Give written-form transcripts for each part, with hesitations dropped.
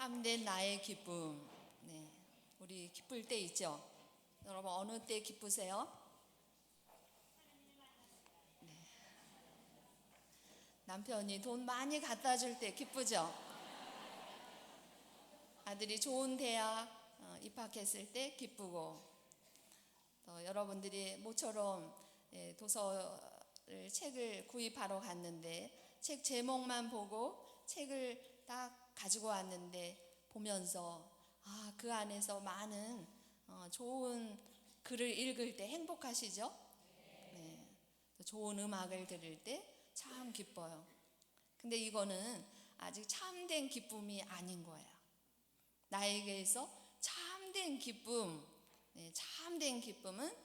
참된 나의 기쁨. 네, 우리 기쁠 때 있죠. 여러분 어느 때 기쁘세요? 남편이 돈 많이 갖다 줄 때 기쁘죠. 아들이 좋은 대학 입학했을 때 기쁘고, 또 여러분들이 모처럼 도서를 책을 구입하러 갔는데 책 제목만 보고 책을 딱 가지고 왔는데 보면서 그 안에서 많은 좋은 글을 읽을 때 행복하시죠? 네. 또 좋은 음악을 들을 때 참 기뻐요. 근데 이거는 아직 참된 기쁨이 아닌 거예요. 나에게서 참된 기쁨, 참된 기쁨은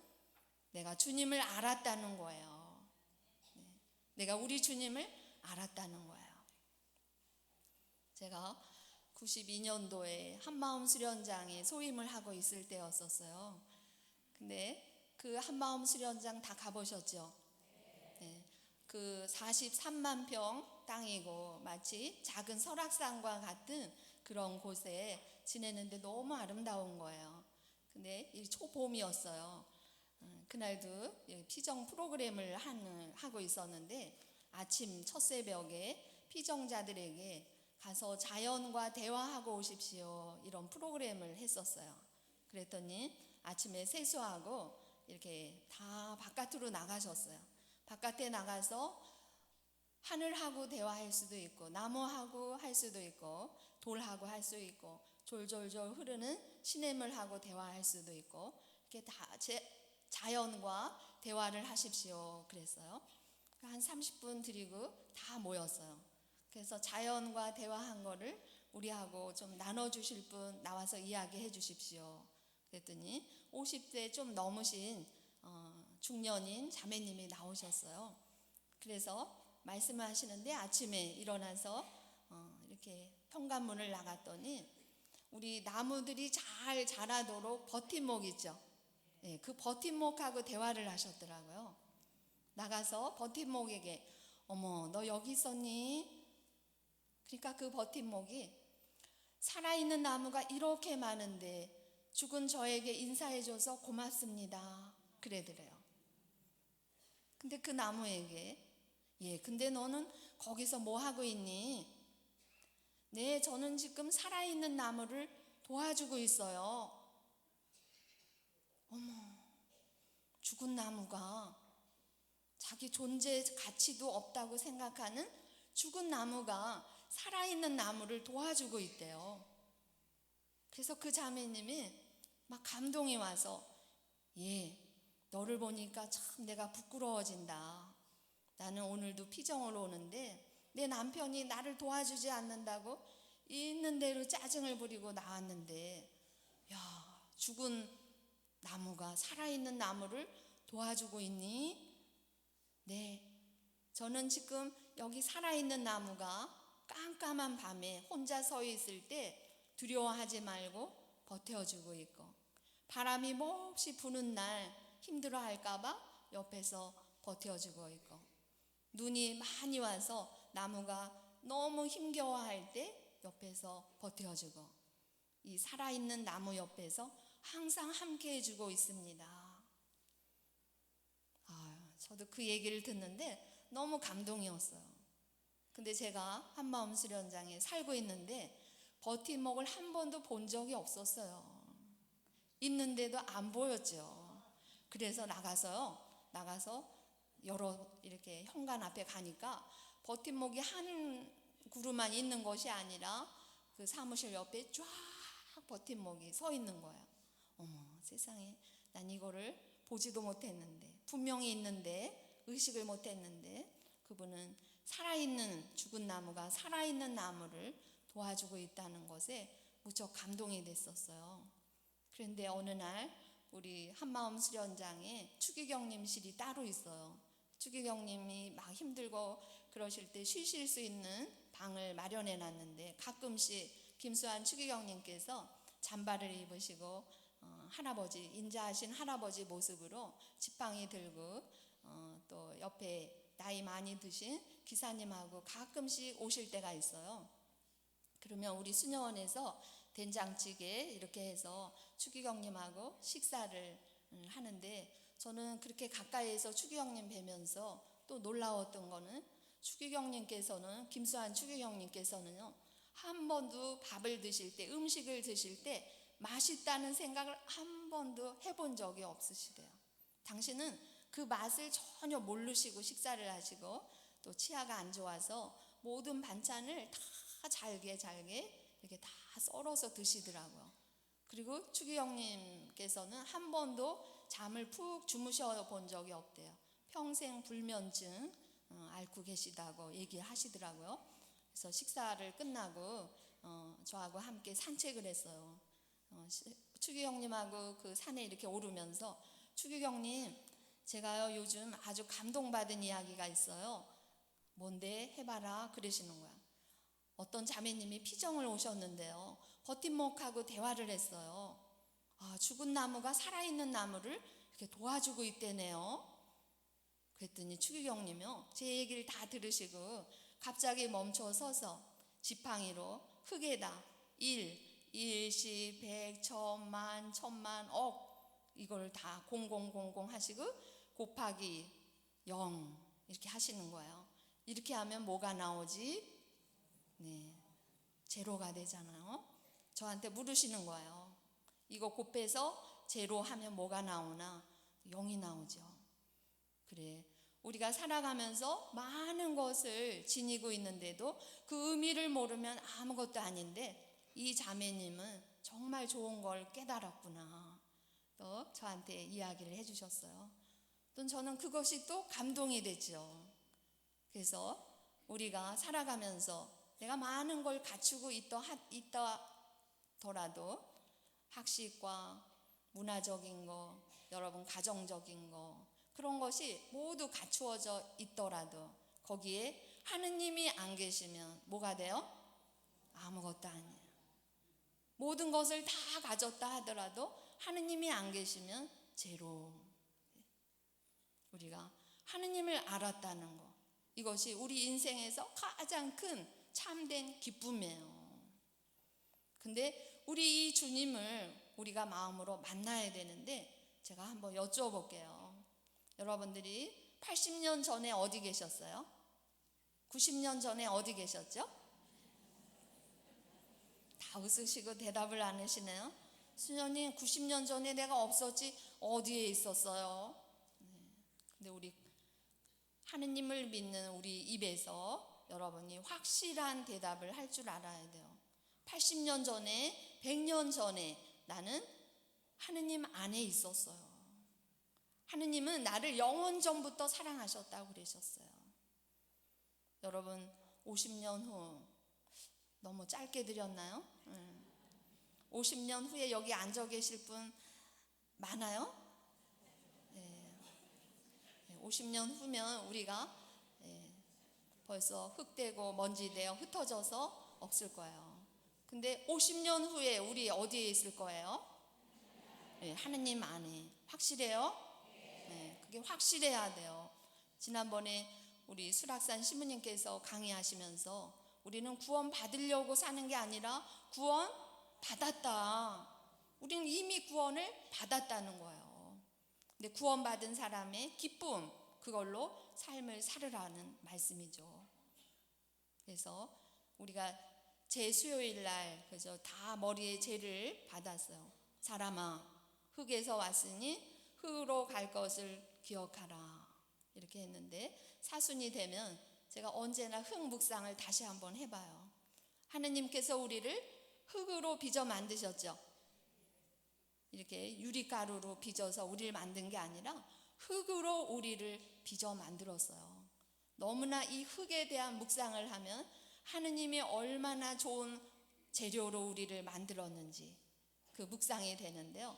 내가 주님을 알았다는 거예요. 내가 우리 주님을 알았다는 거예요. 제가 92년도에 한마음 수련장에 소임을 하고 있을 때였었어요. 근데 그 한마음 수련장 다 가보셨죠? 네. 그 43만 평 땅이고 마치 작은 설악산과 같은 그런 곳에 지내는데 너무 아름다운 거예요. 근데 이 초봄이었어요. 그날도 피정 프로그램을 하고 있었는데 아침 첫 새벽에 피정자들에게 가서 자연과 대화하고 오십시오, 이런 프로그램을 했었어요. 그랬더니 아침에 세수하고 이렇게 다 바깥으로 나가셨어요. 바깥에 나가서 하늘하고 대화할 수도 있고, 나무하고 할 수도 있고, 돌하고 할 수 있고, 졸졸졸 흐르는 시냇물하고 대화할 수도 있고, 이렇게 다 자연과 대화를 하십시오 그랬어요. 한 30분 드리고 다 모였어요. 그래서 자연과 대화한 거를 우리하고 좀 나눠주실 분 나와서 이야기해 주십시오 그랬더니 50대 좀 넘으신 중년인 자매님이 나오셨어요. 그래서 말씀을 하시는데 아침에 일어나서 이렇게 현관문을 나갔더니 우리 나무들이 잘 자라도록 버팀목 있죠. 네, 그 버팀목하고 대화를 하셨더라고요. 나가서 버팀목에게 어머 너 여기 있었니? 그러니까 그 버팀목이 살아있는 나무가 이렇게 많은데 죽은 저에게 인사해줘서 고맙습니다 그래더래요. 근데 그 나무에게 근데 너는 거기서 뭐 하고 있니? 네, 저는 지금 살아있는 나무를 도와주고 있어요. 어머, 죽은 나무가 자기 존재 가치도 없다고 생각하는 죽은 나무가 살아있는 나무를 도와주고 있대요. 그래서 그 자매님이 막 감동이 와서 너를 보니까 참 내가 부끄러워진다. 나는 오늘도 피정을 오는데 내 남편이 나를 도와주지 않는다고 있는 대로 짜증을 부리고 나왔는데 죽은 나무가 살아있는 나무를 도와주고 있니? 네, 저는 지금 여기 살아있는 나무가 깜깜한 밤에 혼자 서 있을 때 두려워하지 말고 버텨주고 있고, 바람이 몹시 부는 날 힘들어 할까봐 옆에서 버텨주고 있고, 눈이 많이 와서 나무가 너무 힘겨워할 때 옆에서 버텨주고, 이 살아있는 나무 옆에서 항상 함께 해주고 있습니다. 저도 그 얘기를 듣는데 너무 감동이었어요. 근데 제가 한마음 수련장에 살고 있는데 버팀목을 한 번도 본 적이 없었어요. 있는데도 안 보였죠. 그래서 나가서 여러 이렇게 현관 앞에 가니까 버팀목이 한 그루만 있는 것이 아니라 그 사무실 옆에 쫙 버팀목이 서 있는 거야. 어머 세상에, 난 이거를 보지도 못했는데, 분명히 있는데 의식을 못했는데 그분은 살아있는 죽은 나무가 살아있는 나무를 도와주고 있다는 것에 무척 감동이 됐었어요. 그런데 어느 날 우리 한마음 수련장에 추기경님실이 따로 있어요. 추기경님이 막 힘들고 그러실 때 쉬실 수 있는 방을 마련해 놨는데 가끔씩 김수환 추기경님께서 잠바를 입으시고 할아버지, 인자하신 할아버지 모습으로 지팡이 들고 또 옆에 나이 많이 드신 기사님하고 가끔씩 오실 때가 있어요. 그러면 우리 수녀원에서 된장찌개 이렇게 해서 추기경님하고 식사를 하는데, 저는 그렇게 가까이에서 추기경님 뵈면서 또 놀라웠던 거는, 추기경님께서는, 김수환 추기경님께서는요, 한 번도 밥을 드실 때, 음식을 드실 때 맛있다는 생각을 한 번도 해본 적이 없으시대요. 당신은 그 맛을 전혀 모르시고 식사를 하시고, 또 치아가 안 좋아서 모든 반찬을 다 잘게 이렇게 다 썰어서 드시더라고요. 그리고 추기경님께서는 한 번도 잠을 푹 주무셔 본 적이 없대요. 평생 불면증 앓고 계시다고 얘기하시더라고요. 그래서 식사를 끝나고 저하고 함께 산책을 했어요. 추기경님하고 그 산에 이렇게 오르면서, 추기경님, 제가요 요즘 아주 감동받은 이야기가 있어요. 뭔데? 해봐라 그러시는 거야. 어떤 자매님이 피정을 오셨는데요, 버팀목하고 대화를 했어요. 죽은 나무가 살아있는 나무를 이렇게 도와주고 있대네요. 그랬더니 추기경님이요, 제 얘기를 다 들으시고 갑자기 멈춰 서서 지팡이로 흙에다 1시 100 천만 천만 억 이걸 다 0000 하시고 곱하기 0 이렇게 하시는 거예요. 이렇게 하면 뭐가 나오지? 네, 제로가 되잖아요. 저한테 물으시는 거예요. 이거 곱해서 제로 하면 뭐가 나오나? 0이 나오죠. 그래, 우리가 살아가면서 많은 것을 지니고 있는데도 그 의미를 모르면 아무것도 아닌데, 이 자매님은 정말 좋은 걸 깨달았구나, 또 저한테 이야기를 해주셨어요. 또 저는 그것이 또 감동이 되죠. 그래서 우리가 살아가면서 내가 많은 걸 갖추고 있더라도 학식과 문화적인 거, 여러분 가정적인 거, 그런 것이 모두 갖추어져 있더라도 거기에 하느님이 안 계시면 뭐가 돼요? 아무것도 아니에요. 모든 것을 다 가졌다 하더라도 하느님이 안 계시면 제로. 우리가 하느님을 알았다는 것, 이것이 우리 인생에서 가장 큰 참된 기쁨이에요. 근데 우리 이 주님을 우리가 마음으로 만나야 되는데, 제가 한번 여쭤볼게요. 여러분들이 80년 전에 어디 계셨어요? 90년 전에 어디 계셨죠? 다 웃으시고 대답을 안 하시네요. 수녀님, 90년 전에 내가 없었지 어디에 있었어요? 근데 우리 하느님을 믿는 우리 입에서 여러분이 확실한 대답을 할 줄 알아야 돼요. 80년 전에, 100년 전에 나는 하느님 안에 있었어요. 하느님은 나를 영원 전부터 사랑하셨다고 그러셨어요. 여러분, 50년 후, 너무 짧게 드렸나요? 50년 후에 여기 앉아 계실 분 많아요? 50년 후면 우리가 벌써 흙되고 먼지 되어 흩어져서 없을 거예요. 근데 50년 후에 우리 어디에 있을 거예요? 하느님 안에. 확실해요? 네, 그게 확실해야 돼요. 지난번에 우리 수락산 시부님께서 강의하시면서 우리는 구원 받으려고 사는 게 아니라 구원 받았다. 우리는 이미 구원을 받았다는 거예요. 근데 구원받은 사람의 기쁨, 그걸로 삶을 살으라는 말씀이죠. 그래서 우리가 제 수요일 날 그래서 다 머리에 죄를 받았어요. 사람아, 흙에서 왔으니 흙으로 갈 것을 기억하라, 이렇게 했는데, 사순이 되면 제가 언제나 흙 묵상을 다시 한번 해봐요. 하느님께서 우리를 흙으로 빚어 만드셨죠. 이렇게 유리가루로 빚어서 우리를 만든 게 아니라 흙으로 우리를 빚어 만들었어요. 너무나 이 흙에 대한 묵상을 하면 하느님이 얼마나 좋은 재료로 우리를 만들었는지 그 묵상이 되는데요.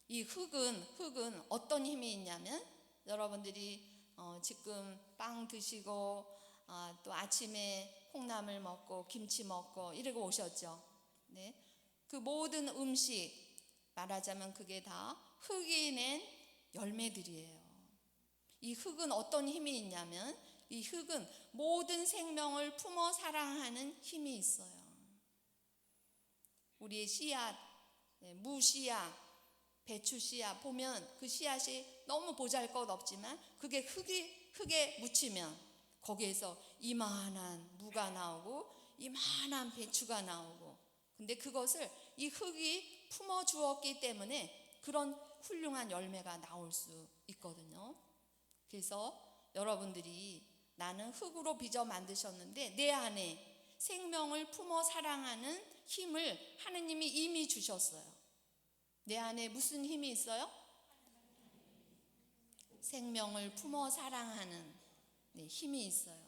이 흙은 어떤 힘이 있냐면, 여러분들이 지금 빵 드시고 또 아침에 콩나물 먹고 김치 먹고 이러고 오셨죠. 네, 그 모든 음식, 말하자면 그게 다 흙이 낸 열매들이에요. 이 흙은 어떤 힘이 있냐면, 이 흙은 모든 생명을 품어 사랑하는 힘이 있어요. 우리의 씨앗, 무 씨앗, 배추 씨앗 보면 그 씨앗이 너무 보잘것없지만 그게 흙에 묻히면 거기에서 이만한 무가 나오고 이만한 배추가 나오고, 근데 그것을 이 흙이 품어 주었기 때문에 그런 훌륭한 열매가 나올 수 있거든요. 그래서 여러분들이 나는 흙으로 빚어 만드셨는데 내 안에 생명을 품어 사랑하는 힘을 하느님이 이미 주셨어요. 내 안에 무슨 힘이 있어요? 생명을 품어 사랑하는 힘이 있어요.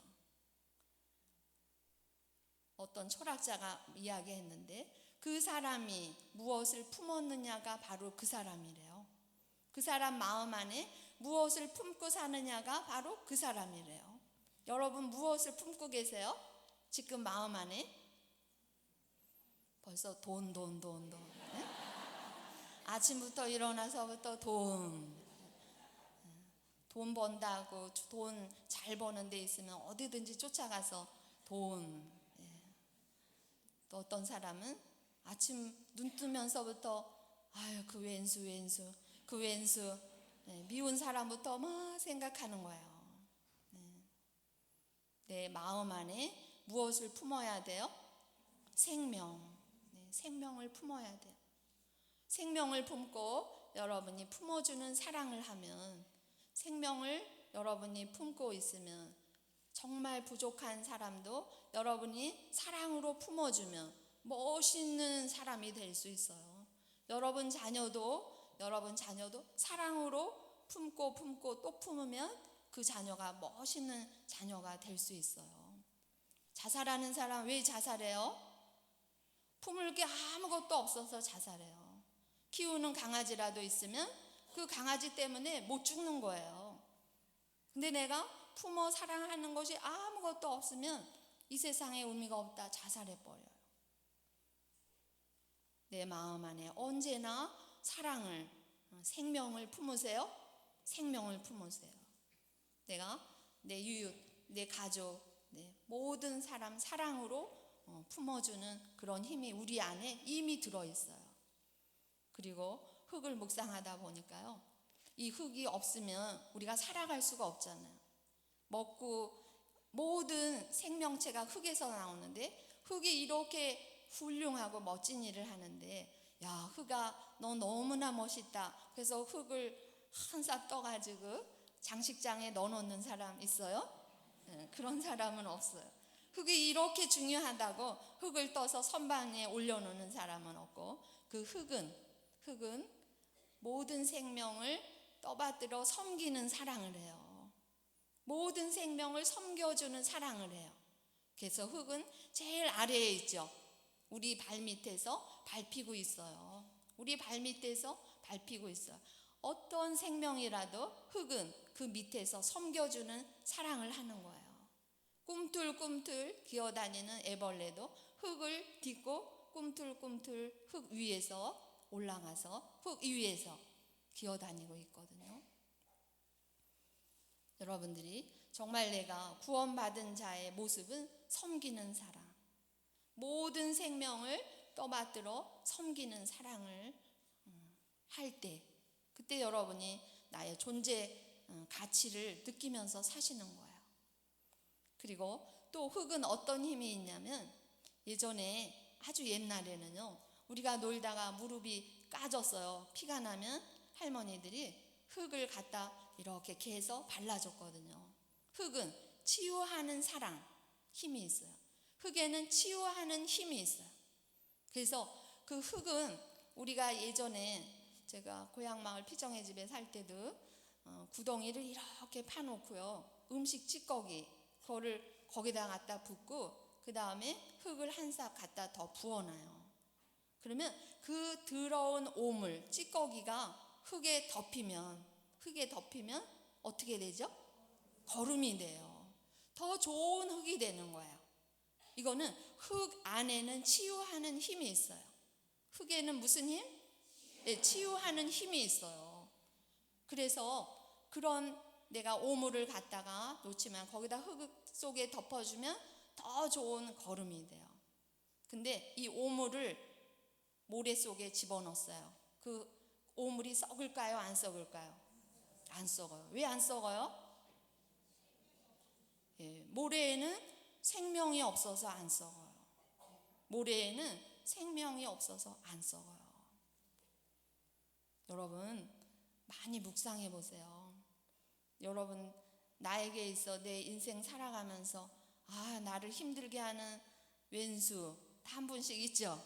어떤 철학자가 이야기했는데 그 사람이 무엇을 품었느냐가 바로 그 사람이래요. 그 사람 마음 안에 무엇을 품고 사느냐가 바로 그 사람이래요. 여러분 무엇을 품고 계세요? 지금 마음 안에 벌써 돈. 네? 아침부터 일어나서부터 돈 번다고, 돈 잘 버는 데 있으면 어디든지 쫓아가서 돈. 또 어떤 사람은 아침 눈 뜨면서부터 아유 그 왼수 그 왼수, 미운 사람부터 막 생각하는 거예요. 내 마음 안에 무엇을 품어야 돼요? 생명을 품어야 돼요. 생명을 품고 여러분이 품어주는 사랑을 하면, 생명을 여러분이 품고 있으면 정말 부족한 사람도 여러분이 사랑으로 품어주면 멋있는 사람이 될 수 있어요. 여러분 자녀도 사랑으로 품고 또 품으면 그 자녀가 멋있는 자녀가 될 수 있어요. 자살하는 사람 왜 자살해요? 품을 게 아무것도 없어서 자살해요. 키우는 강아지라도 있으면 그 강아지 때문에 못 죽는 거예요. 근데 내가 품어 사랑하는 것이 아무것도 없으면 이 세상에 의미가 없다 자살해버려요. 내 마음 안에 언제나 사랑을, 생명을 품으세요. 생명을 품으세요. 내가 내 이웃, 내 가족, 모든 사람 사랑으로 품어주는 그런 힘이 우리 안에 이미 들어있어요. 그리고 흙을 묵상하다 보니까요, 이 흙이 없으면 우리가 살아갈 수가 없잖아요. 먹고 모든 생명체가 흙에서 나오는데 흙이 이렇게 훌륭하고 멋진 일을 하는데, 야 흙아 너 너무나 멋있다. 그래서 흙을 한 삽 떠가지고 장식장에 넣어놓는 사람 있어요? 그런 사람은 없어요. 흙이 이렇게 중요하다고 흙을 떠서 선반에 올려놓는 사람은 없고, 그 흙은 모든 생명을 떠받들어 섬기는 사랑을 해요. 모든 생명을 섬겨주는 사랑을 해요. 그래서 흙은 제일 아래에 있죠. 우리 발밑에서 밟히고 있어요. 우리 발밑에서 밟히고 있어요. 어떤 생명이라도 흙은 그 밑에서 섬겨주는 사랑을 하는 거예요. 꿈틀꿈틀 기어다니는 애벌레도 흙을 딛고 꿈틀꿈틀 흙 위에서 올라가서 흙 위에서 기어다니고 있거든요. 여러분들이 정말 내가 구원받은 자의 모습은 섬기는 사랑, 모든 생명을 떠받들어 섬기는 사랑을 할 때, 그때 여러분이 나의 존재 가치를 느끼면서 사시는 거예요. 그리고 또 흙은 어떤 힘이 있냐면, 예전에 아주 옛날에는요, 우리가 놀다가 무릎이 까졌어요. 피가 나면 할머니들이 흙을 갖다 이렇게 개서 발라줬거든요. 흙은 치유하는 사랑, 힘이 있어요. 흙에는 치유하는 힘이 있어요. 그래서 그 흙은 우리가 예전에 제가 고향마을 피정의 집에 살 때도 구덩이를 이렇게 파놓고요, 음식 찌꺼기 그거를 거기다 갖다 붓고 그 다음에 흙을 한 삽 갖다 더 부어놔요. 그러면 그 더러운 오물, 찌꺼기가 흙에 덮이면 어떻게 되죠? 거름이 돼요. 더 좋은 흙이 되는 거예요. 이거는 흙 안에는 치유하는 힘이 있어요. 흙에는 무슨 힘? 네, 치유하는 힘이 있어요. 그래서 그런 내가 오물을 갖다가 놓지만 거기다 흙 속에 덮어주면 더 좋은 거름이 돼요. 근데 이 오물을 모래 속에 집어넣었어요. 그 오물이 썩을까요? 안 썩을까요? 안 썩어요. 왜 안 썩어요? 예, 모래에는 생명이 없어서 안 썩어요. 모래에는 생명이 없어서 안 썩어요. 여러분 많이 묵상해 보세요. 여러분 나에게 있어 내 인생 살아가면서 나를 힘들게 하는 왼수 다 한 분씩 있죠?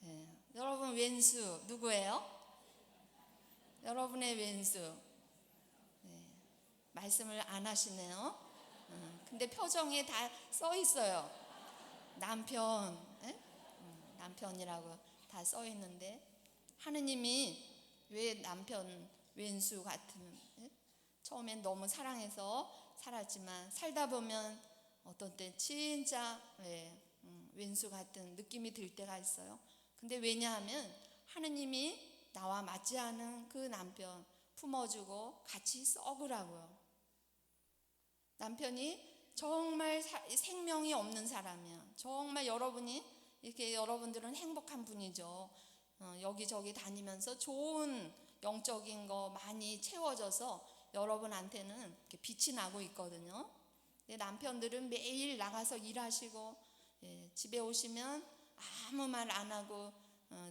예, 여러분 왼수 누구예요? 여러분의 왼수. 말씀을 안 하시네요. 근데 표정에 다 써 있어요. 남편, 남편이라고 다 써 있는데 하느님이 왜 남편 왼수 같은, 처음엔 너무 사랑해서 살았지만 살다 보면 어떤 때 진짜 왼수 같은 느낌이 들 때가 있어요. 근데 왜냐하면 하느님이 나와 맞지 않은 그 남편 품어주고 같이 썩으라고요. 남편이 정말 생명이 없는 사람이야. 정말 여러분이 이렇게 여러분들은 행복한 분이죠. 여기저기 다니면서 좋은 영적인 거 많이 채워져서 여러분한테는 이렇게 빛이 나고 있거든요. 근데 남편들은 매일 나가서 일하시고 집에 오시면 아무 말 안 하고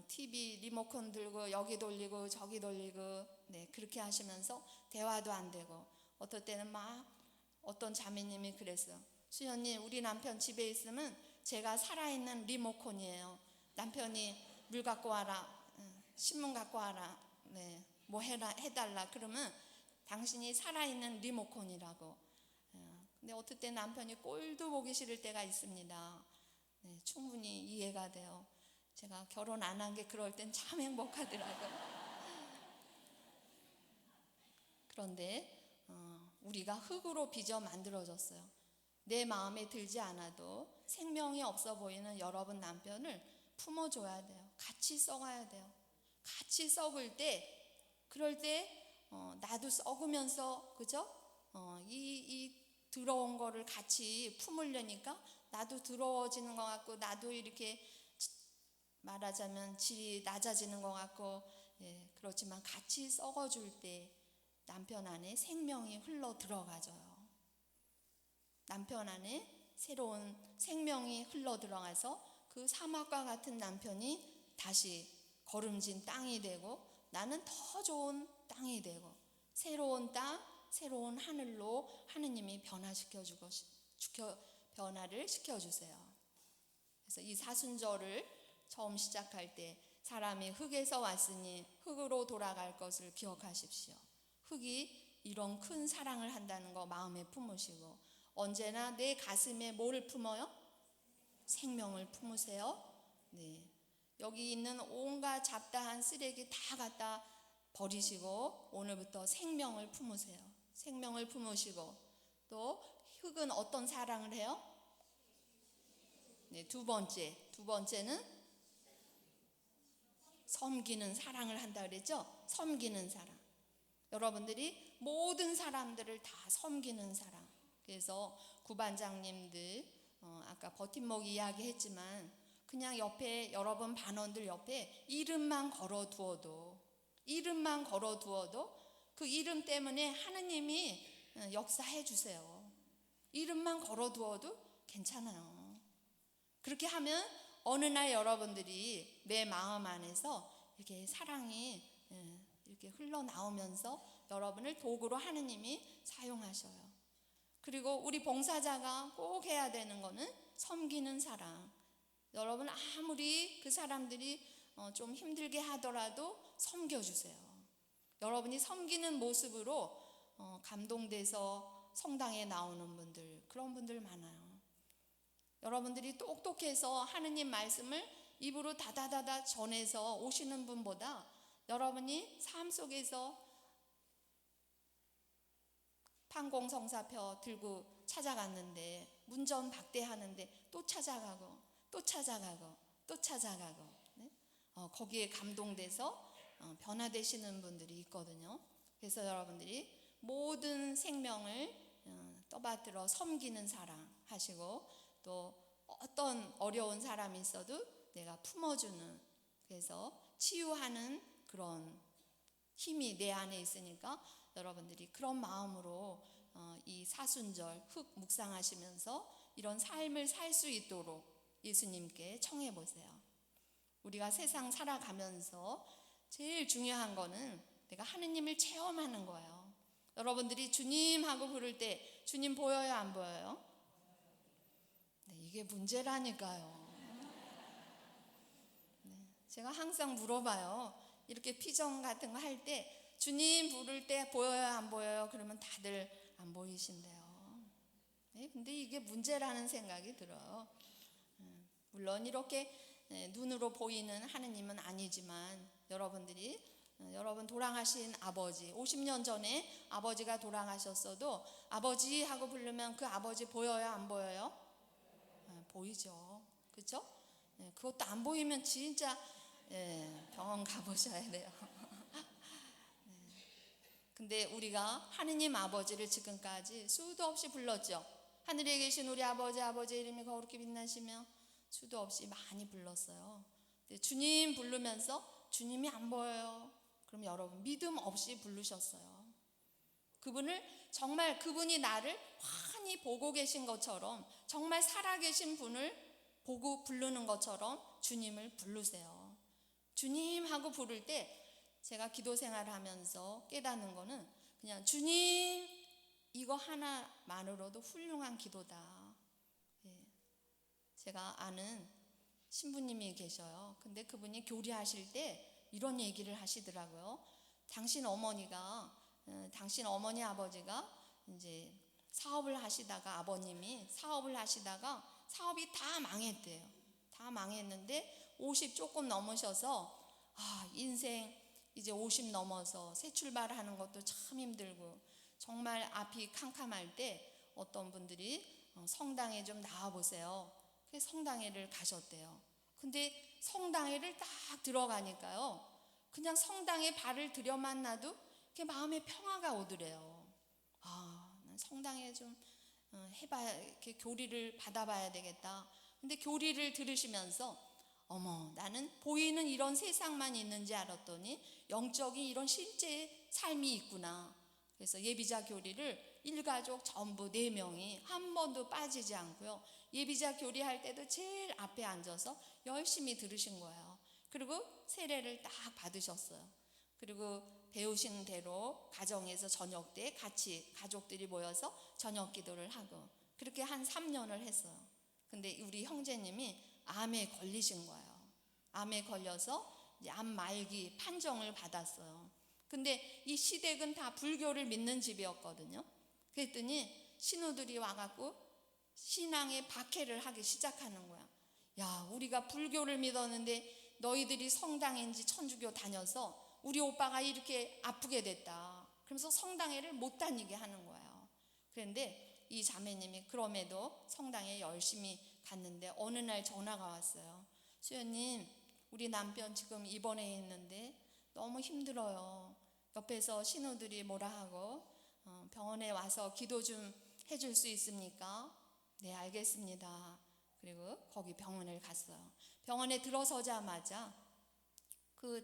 TV 리모컨 들고 여기 돌리고 저기 돌리고 그렇게 하시면서 대화도 안 되고 어떨 때는 막 어떤 자매님이 그랬어요. 수연님 우리 남편 집에 있으면 제가 살아있는 리모컨이에요. 남편이 물 갖고 와라, 신문 갖고 와라, 뭐 해달라 그러면 당신이 살아있는 리모컨이라고. 근데 어떨 때 남편이 꼴도 보기 싫을 때가 있습니다. 충분히 이해가 돼요. 제가 결혼 안 한 게 그럴 땐 참 행복하더라고요. 그런데 우리가 흙으로 빚어 만들어졌어요. 내 마음에 들지 않아도 생명이 없어 보이는 여러분 남편을 품어줘야 돼요. 같이 썩어야 돼요. 같이 썩을 때, 그럴 때 나도 썩으면서 그죠? 이 더러운 거를 같이 품으려니까 나도 더러워지는 것 같고 나도 이렇게 말하자면 질이 낮아지는 것 같고 그렇지만 같이 썩어줄 때 남편 안에 생명이 흘러 들어가져요. 남편 안에 새로운 생명이 흘러 들어가서 그 사막과 같은 남편이 다시 거름진 땅이 되고 나는 더 좋은 땅이 되고 새로운 땅, 새로운 하늘로 하느님이 변화를 시켜주세요. 그래서 이 사순절을 처음 시작할 때 사람이 흙에서 왔으니 흙으로 돌아갈 것을 기억하십시오. 흙이 이런 큰 사랑을 한다는 거 마음에 품으시고 언제나 내 가슴에 뭐를 품어요? 생명을 품으세요. 여기 있는 온갖 잡다한 쓰레기 다 갖다 버리시고 오늘부터 생명을 품으세요. 생명을 품으시고 또 흙은 어떤 사랑을 해요? 두 번째는 섬기는 사랑을 한다 그랬죠? 섬기는 사랑. 여러분들이 모든 사람들을 다 섬기는 사랑. 그래서 구반장님들 아까 버팀목 이야기 했지만 그냥 옆에 여러분 반원들 옆에 이름만 걸어두어도 그 이름 때문에 하느님이 역사해 주세요. 이름만 걸어두어도 괜찮아요. 그렇게 하면 어느 날 여러분들이 내 마음 안에서 이렇게 사랑이 이렇게 흘러나오면서 여러분을 도구로 하느님이 사용하셔요. 그리고 우리 봉사자가 꼭 해야 되는 거는 섬기는 사랑. 여러분 아무리 그 사람들이 좀 힘들게 하더라도 섬겨주세요. 여러분이 섬기는 모습으로 감동돼서 성당에 나오는 분들, 그런 분들 많아요. 여러분들이 똑똑해서 하느님 말씀을 입으로 다다다다 전해서 오시는 분보다 여러분이 삶 속에서 판공성사표 들고 찾아갔는데 문전박대하는데 또 찾아가고 거기에 감동돼서 변화되시는 분들이 있거든요. 그래서 여러분들이 모든 생명을 떠받들어 섬기는 사랑 하시고 또 어떤 어려운 사람이 있어도 내가 품어주는 그래서 치유하는 그런 힘이 내 안에 있으니까 여러분들이 그런 마음으로 이 사순절 흙 묵상하시면서 이런 삶을 살 수 있도록 예수님께 청해 보세요. 우리가 세상 살아가면서 제일 중요한 거는 내가 하느님을 체험하는 거예요. 여러분들이 주님 하고 부를 때 주님 보여요, 안 보여요? 네, 이게 문제라니까요. 네, 제가 항상 물어봐요. 이렇게 피정 같은 거 할 때 주님 부를 때 보여요, 안 보여요? 그러면 다들 안 보이신대요. 네, 근데 이게 문제라는 생각이 들어요. 물론 이렇게 눈으로 보이는 하느님은 아니지만 여러분들이 여러분 돌아가신 아버지 50년 전에 아버지가 돌아가셨어도 아버지 하고 부르면 그 아버지 보여요, 안 보여요? 보이죠. 그렇죠? 그것도 안 보이면 진짜 병원 가보셔야 돼요. 근데 우리가 하느님 아버지를 지금까지 수도 없이 불렀죠. 하늘에 계신 우리 아버지, 아버지의 이름이 거룩히 빛나시며 수도 없이 많이 불렀어요. 근데 주님 부르면서 주님이 안 보여요. 그럼 여러분 믿음 없이 부르셨어요. 그분을 정말 그분이 나를 환히 보고 계신 것처럼 정말 살아계신 분을 보고 부르는 것처럼 주님을 부르세요. 주님 하고 부를 때 제가 기도 생활을 하면서 깨닫는 거는 그냥 주님 이거 하나만으로도 훌륭한 기도다. 제가 아는 신부님이 계셔요. 근데 그분이 교리하실 때 이런 얘기를 하시더라고요. 당신 어머니 아버지가 이제 사업을 하시다가 아버님이 사업을 하시다가 사업이 다 망했대요. 다 망했는데 50 조금 넘으셔서 인생 이제 50 넘어서 새 출발하는 것도 참 힘들고 정말 앞이 캄캄할 때 어떤 분들이 성당에 좀 나와보세요. 그래서 성당회를 가셨대요. 근데 성당회를 딱 들어가니까요. 그냥 성당에 발을 들여만 놔도 이렇게 마음에 평화가 오더래요. 난 성당에 좀 해봐야, 이렇게 교리를 받아봐야 되겠다. 근데 교리를 들으시면서 어머, 나는 보이는 이런 세상만 있는지 알았더니 영적인 이런 실제 삶이 있구나. 그래서 예비자 교리를 일가족 전부 4명이 한 번도 빠지지 않고요. 예비자 교리할 때도 제일 앞에 앉아서 열심히 들으신 거예요. 그리고 세례를 딱 받으셨어요. 그리고 배우신 대로 가정에서 저녁 때 같이 가족들이 모여서 저녁 기도를 하고 그렇게 한 3년을 했어요. 근데 우리 형제님이 암에 걸리신 거예요. 암에 걸려서 이제 암 말기 판정을 받았어요. 근데 이 시댁은 다 불교를 믿는 집이었거든요. 그랬더니 신우들이 와갖고 신앙의 박해를 하기 시작하는 거야. 야, 우리가 불교를 믿었는데 너희들이 성당인지 천주교 다녀서 우리 오빠가 이렇게 아프게 됐다. 그러면서 성당회를 못 다니게 하는 거예요. 그런데 이 자매님이 그럼에도 성당에 열심히 갔는데 어느 날 전화가 왔어요. 수연님, 우리 남편 지금 입원해 있는데 너무 힘들어요. 옆에서 신우들이 뭐라 하고 병원에 와서 기도 좀 해줄 수 있습니까? 네, 알겠습니다. 그리고 거기 병원을 갔어요. 병원에 들어서자마자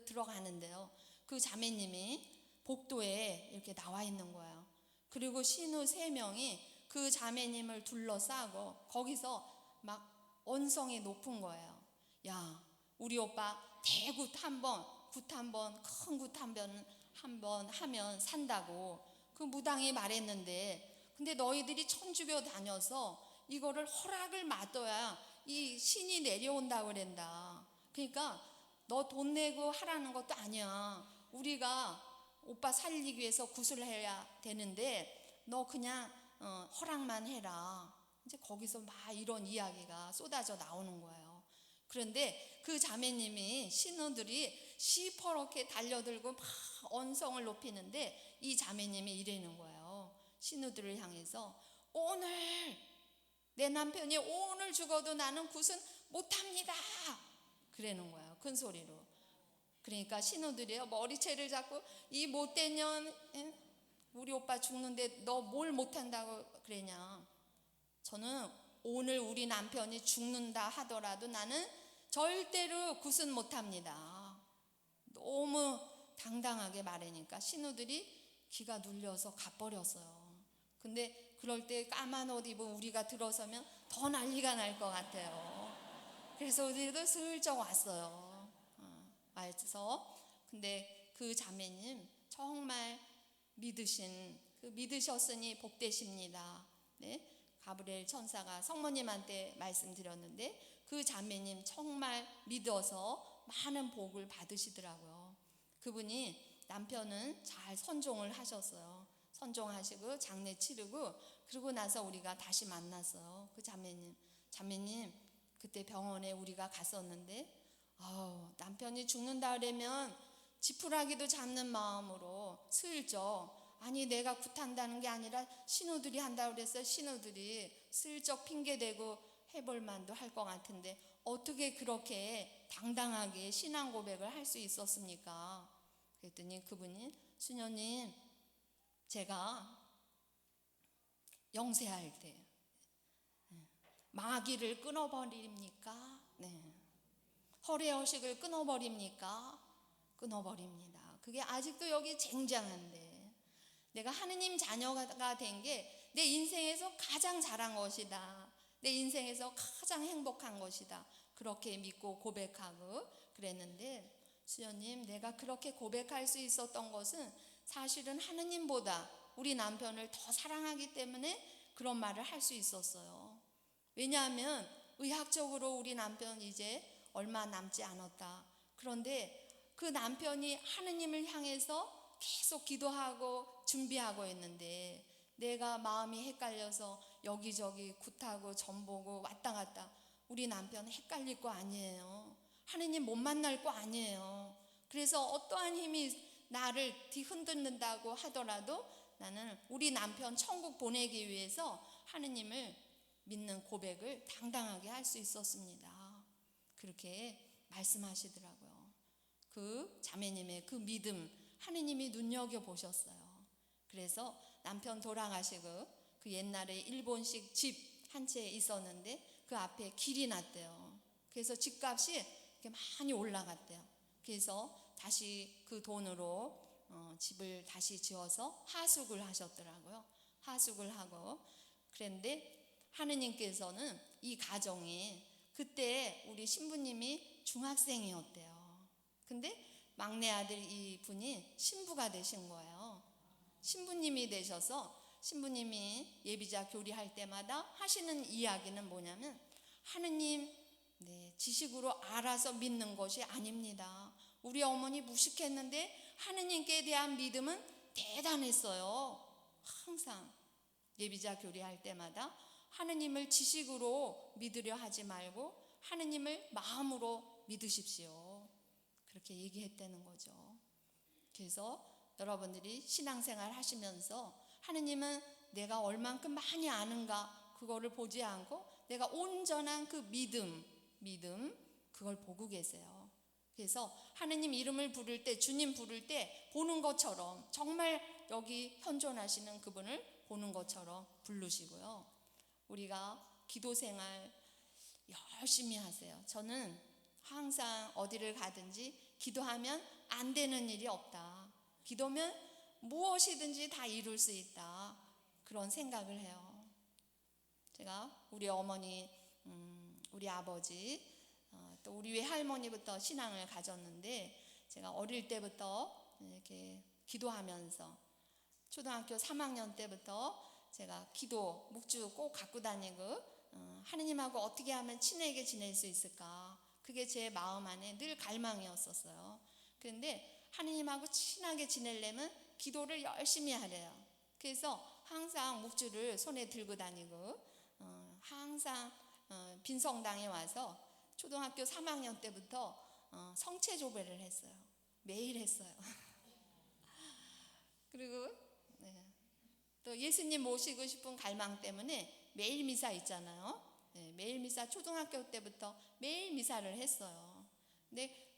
들어가는데요. 그 자매님이 복도에 이렇게 나와 있는 거예요. 그리고 신우 3명이 그 자매님을 둘러싸고 거기서 막 언성이 높은 거예요. 야, 우리 오빠 대굿 한 번, 큰 굿 한 번 하면 산다고 그 무당이 말했는데, 근데 너희들이 천주교 다녀서 이거를 허락을 받아야 이 신이 내려온다고 그랬다. 그러니까 너 돈 내고 하라는 것도 아니야. 우리가 오빠 살리기 위해서 굿을 해야 되는데 너 그냥 허락만 해라. 이제 거기서 막 이런 이야기가 쏟아져 나오는 거예요. 그런데 그 자매님이 신우들이 시퍼렇게 달려들고 막 언성을 높이는데 이 자매님이 이러는 거예요. 신우들을 향해서 오늘 내 남편이 오늘 죽어도 나는 굿은 못합니다. 그러는 거예요. 큰 소리로. 그러니까 신우들이요, 머리채를 잡고 이 못된 년, 우리 오빠 죽는데 너 뭘 못한다고 그러냐. 저는 오늘 우리 남편이 죽는다 하더라도 나는 절대로 구순 못합니다. 너무 당당하게 말하니까 신우들이 기가 눌려서 가버렸어요. 근데 그럴 때 까만 옷 입은 우리가 들어서면 더 난리가 날 것 같아요. 그래서 우리도 슬쩍 왔어요. 와서 근데 그 자매님 정말 믿으셨으니 복되십니다. 네? 가브리엘 천사가 성모님한테 말씀드렸는데 그 자매님 정말 믿어서 많은 복을 받으시더라고요. 그분이 남편은 잘 선종을 하셨어요. 선종하시고 장례 치르고 그러고 나서 우리가 다시 만났어요. 그 자매님 그때 병원에 우리가 갔었는데 남편이 죽는다 그러면 지푸라기도 잡는 마음으로 슬쩍, 아니 내가 굿한다는 게 아니라 신우들이 한다고 그랬어요. 신우들이 슬쩍 핑계대고 해볼 만도 할 것 같은데 어떻게 그렇게 당당하게 신앙 고백을 할 수 있었습니까? 그랬더니 그분이, 수녀님, 제가 영세할 때 마귀를 끊어버립니까? 네. 허례허식을 끊어버립니까? 끊어버립니다. 그게 아직도 여기 쟁쟁한데, 내가 하느님 자녀가 된 게 내 인생에서 가장 잘한 것이다, 내 인생에서 가장 행복한 것이다, 그렇게 믿고 고백하고 그랬는데, 수녀님, 내가 그렇게 고백할 수 있었던 것은 사실은 하느님보다 우리 남편을 더 사랑하기 때문에 그런 말을 할 수 있었어요. 왜냐하면 의학적으로 우리 남편 이제 얼마 남지 않았다. 그런데 그 남편이 하느님을 향해서 계속 기도하고 준비하고 있는데 내가 마음이 헷갈려서 여기저기 굿하고 전보고 왔다 갔다, 우리 남편은 헷갈릴 거 아니에요. 하느님 못 만날 거 아니에요. 그래서 어떠한 힘이 나를 뒤흔든다고 하더라도 나는 우리 남편 천국 보내기 위해서 하느님을 믿는 고백을 당당하게 할 수 있었습니다. 그렇게 말씀하시더라고요. 그 자매님의 그 믿음 하느님이 눈여겨보셨어요. 그래서 남편 돌아가시고 그 옛날에 일본식 집 한 채 있었는데 그 앞에 길이 났대요. 그래서 집값이 이렇게 많이 올라갔대요. 그래서 다시 그 돈으로 집을 다시 지어서 하숙을 하셨더라고요. 하숙을 하고 그런데 하느님께서는 이 가정이, 그때 우리 신부님이 중학생이었대요. 근데 막내 아들 이분이 신부가 되신 거예요. 신부님이 되셔서 신부님이 예비자 교리할 때마다 하시는 이야기는 뭐냐면, 하느님, 지식으로 알아서 믿는 것이 아닙니다. 우리 어머니 무식했는데 하느님께 대한 믿음은 대단했어요. 항상 예비자 교리할 때마다 하느님을 지식으로 믿으려 하지 말고 하느님을 마음으로 믿으십시오, 그렇게 얘기했다는 거죠. 그래서 여러분들이 신앙생활 하시면서 하느님은 내가 얼만큼 많이 아는가 그거를 보지 않고 내가 온전한 그 믿음 그걸 보고 계세요. 그래서 하느님 이름을 부를 때, 주님 부를 때 보는 것처럼, 정말 여기 현존하시는 그분을 보는 것처럼 부르시고요. 우리가 기도생활 열심히 하세요. 저는 항상 어디를 가든지 기도하면 안 되는 일이 없다, 기도면 무엇이든지 다 이룰 수 있다, 그런 생각을 해요. 제가 우리 어머니, 우리 아버지, 또 우리 외할머니부터 신앙을 가졌는데, 제가 어릴 때부터 이렇게 기도하면서 초등학교 3학년 때부터 제가 기도 묵주 꼭 갖고 다니고 하느님하고 어떻게 하면 친하게 지낼 수 있을까, 그게 제 마음 안에 늘 갈망이었었어요. 그런데 하느님하고 친하게 지내려면 기도를 열심히 하래요. 그래서 항상 묵주를 손에 들고 다니고 항상 빈성당에 와서 초등학교 3학년 때부터 성체조배를 했어요. 매일 했어요. 그리고 또 예수님 모시고 싶은 갈망 때문에 매일 미사 있잖아요. 매일 미사 초등학교 때부터 매일 미사를 했어요. 근데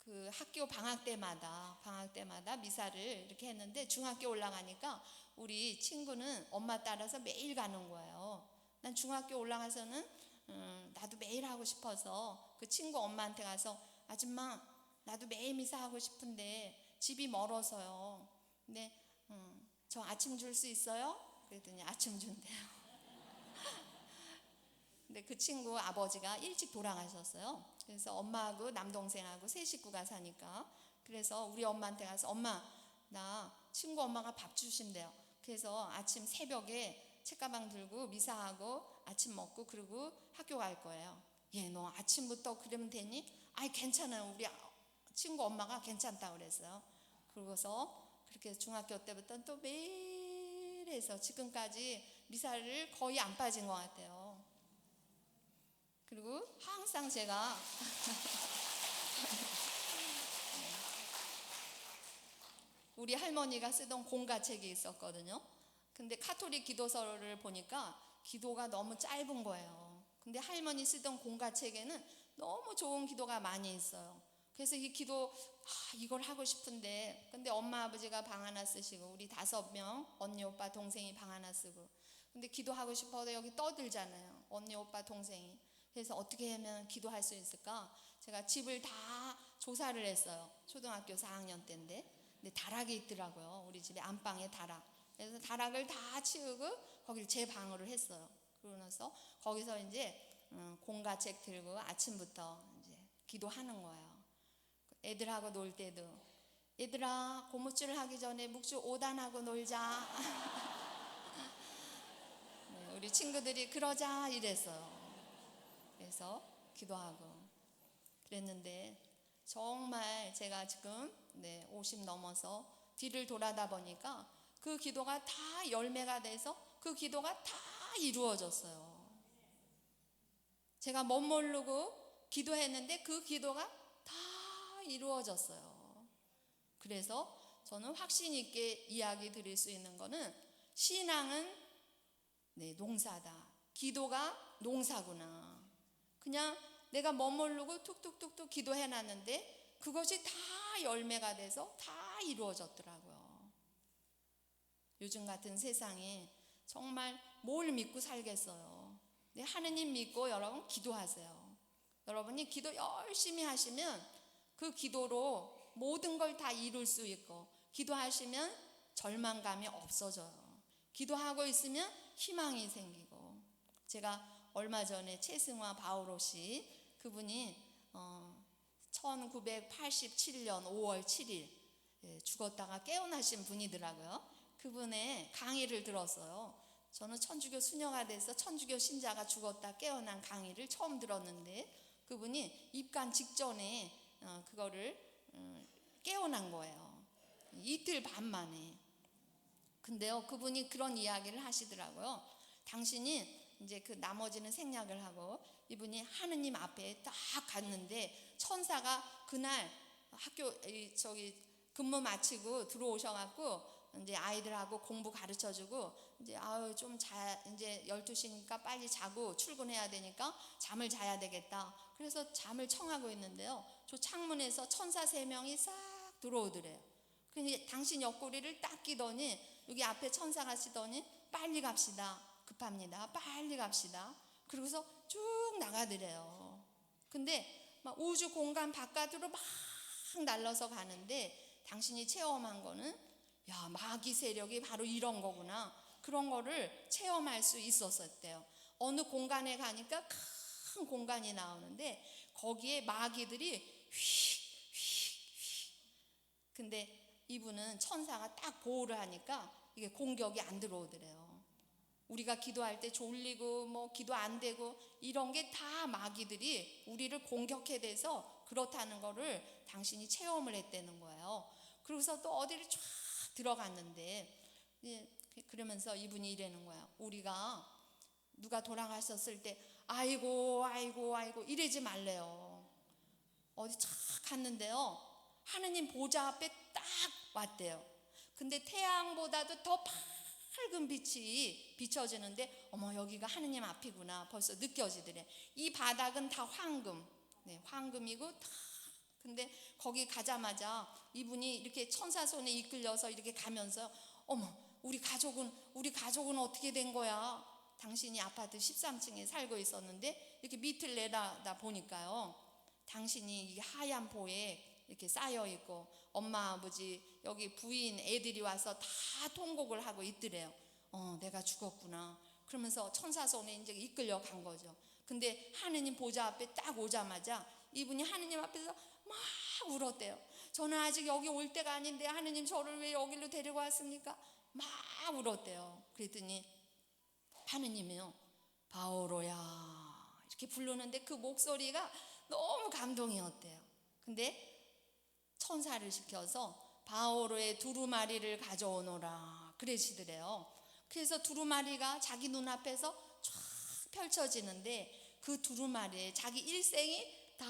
그 학교 방학 때마다 미사를 이렇게 했는데, 중학교 올라가니까 우리 친구는 엄마 따라서 매일 가는 거예요. 난 중학교 올라가서는 나도 매일 하고 싶어서 그 친구 엄마한테 가서 아줌마 나도 매일 미사하고 싶은데 집이 멀어서요. 근데 저 아침 줄 수 있어요? 그랬더니 아침 준대요. 근데 그 친구 아버지가 일찍 돌아가셨어요. 그래서 엄마하고 남동생하고 세 식구가 사니까 그래서 우리 엄마한테 가서 엄마 나 친구 엄마가 밥 주신대요. 그래서 아침 새벽에 책가방 들고 미사하고 아침 먹고 그리고 학교 갈 거예요. 예, 너 아침부터 그러면 되니? 아이 괜찮아요. 우리 친구 엄마가 괜찮다고 그랬어요. 그러고서 그렇게 중학교 때부터 또 매일 해서 지금까지 미사를 거의 안 빠진 것 같아요. 그리고 항상 제가 우리 할머니가 쓰던 공가책이 있었거든요. 근데 카톨릭 기도서를 보니까 기도가 너무 짧은 거예요. 근데 할머니 쓰던 공가책에는 너무 좋은 기도가 많이 있어요. 그래서 이 기도 이걸 하고 싶은데 근데 엄마 아버지가 방 하나 쓰시고 우리 5명 언니 오빠 동생이 방 하나 쓰고 근데 기도하고 싶어도 여기 떠들잖아요. 언니 오빠 동생이. 그래서 어떻게 하면 기도할 수 있을까? 제가 집을 다 조사를 했어요. 초등학교 4학년 때인데 근데 다락이 있더라고요. 우리 집에 안방에 다락. 그래서 다락을 다 치우고 거기를 제 방으로 했어요. 그러고 나서 거기서 이제 공가책 들고 아침부터 이제 기도하는 거예요. 애들하고 놀 때도 얘들아 고무줄 하기 전에 묵주 5단하고 놀자. 네, 우리 친구들이 그러자 이랬어요. 그래서 기도하고 그랬는데 정말 제가 지금 50 넘어서 뒤를 돌아다 보니까 그 기도가 다 열매가 돼서 그 기도가 다 이루어졌어요. 제가 멋모르고 기도했는데 그 기도가 다 이루어졌어요. 그래서 저는 확신 있게 이야기 드릴 수 있는 거는 신앙은 농사다. 기도가 농사구나. 그냥 내가 멋모르고 툭툭툭툭 기도해놨는데 그것이 다 열매가 돼서 다 이루어졌더라고요. 요즘 같은 세상에 정말 뭘 믿고 살겠어요. 하느님 믿고 여러분 기도하세요. 여러분이 기도 열심히 하시면 그 기도로 모든 걸 다 이룰 수 있고 기도하시면 절망감이 없어져요. 기도하고 있으면 희망이 생기고 제가 얼마 전에 최승화 바오로씨 그분이 1987년 5월 7일 죽었다가 깨어나신 분이더라고요. 그분의 강의를 들었어요. 저는 천주교 수녀가 돼서 천주교 신자가 죽었다 깨어난 강의를 처음 들었는데 그분이 입간 직전에 그거를 깨어난 거예요. 이틀 반 만에. 근데요 그분이 그런 이야기를 하시더라고요. 당신이 이제 그 나머지는 생략을 하고 이분이 하느님 앞에 딱 갔는데 천사가 그날 학교 근무 마치고 들어오셔갖고 이제 아이들하고 공부 가르쳐주고 이제 이제 12시니까 빨리 자고 출근해야 되니까 잠을 자야 되겠다. 그래서 잠을 청하고 있는데요. 저 창문에서 천사 3명이 싹 들어오더래요. 그래서 당신 옆구리를 딱 끼더니 여기 앞에 천사가 시더니 빨리 갑시다. 급합니다. 빨리 갑시다. 그러고서 쭉 나가더래요. 근데 막 우주 공간 바깥으로 막 날라서 가는데 당신이 체험한 거는 마귀 세력이 바로 이런 거구나. 그런 거를 체험할 수 있었대요. 어느 공간에 가니까 큰 공간이 나오는데 거기에 마귀들이 휙휙휙. 근데 이분은 천사가 딱 보호를 하니까 이게 공격이 안 들어오더래요. 우리가 기도할 때 졸리고 기도 안 되고 이런 게 다 마귀들이 우리를 공격해 대서 그렇다는 거를 당신이 체험을 했다는 거예요. 그러고서 또 어디를 쫙 들어갔는데 그러면서 이분이 이러는 거야. 우리가 누가 돌아가셨을 때 아이고 이러지 말래요. 어디 착 갔는데요. 하느님 보좌 앞에 딱 왔대요. 근데 태양보다도 더 밝은 빛이 비춰지는데 어머 여기가 하느님 앞이구나 벌써 느껴지더래. 이 바닥은 다 황금, 황금이고 다. 근데 거기 가자마자 이분이 이렇게 천사 손에 이끌려서 이렇게 가면서 어머 우리 가족은 어떻게 된 거야? 당신이 아파트 13층에 살고 있었는데 이렇게 밑을 내다 보니까요, 당신이 이 하얀 보에 이렇게 쌓여 있고 엄마 아버지 여기 부인 애들이 와서 다 통곡을 하고 있더래요. 내가 죽었구나. 그러면서 천사 손에 이제 이끌려 간 거죠. 근데 하느님 보좌 앞에 딱 오자마자 이분이 하느님 앞에서 막 울었대요. 저는 아직 여기 올 때가 아닌데 하느님 저를 왜 여기로 데리고 왔습니까? 막 울었대요. 그랬더니 하느님이요, 바오로야 이렇게 부르는데 그 목소리가 너무 감동이었대요. 근데 천사를 시켜서 바오로의 두루마리를 가져오너라 그러시더래요. 그래서 두루마리가 자기 눈앞에서 쫙 펼쳐지는데 그 두루마리에 자기 일생이 다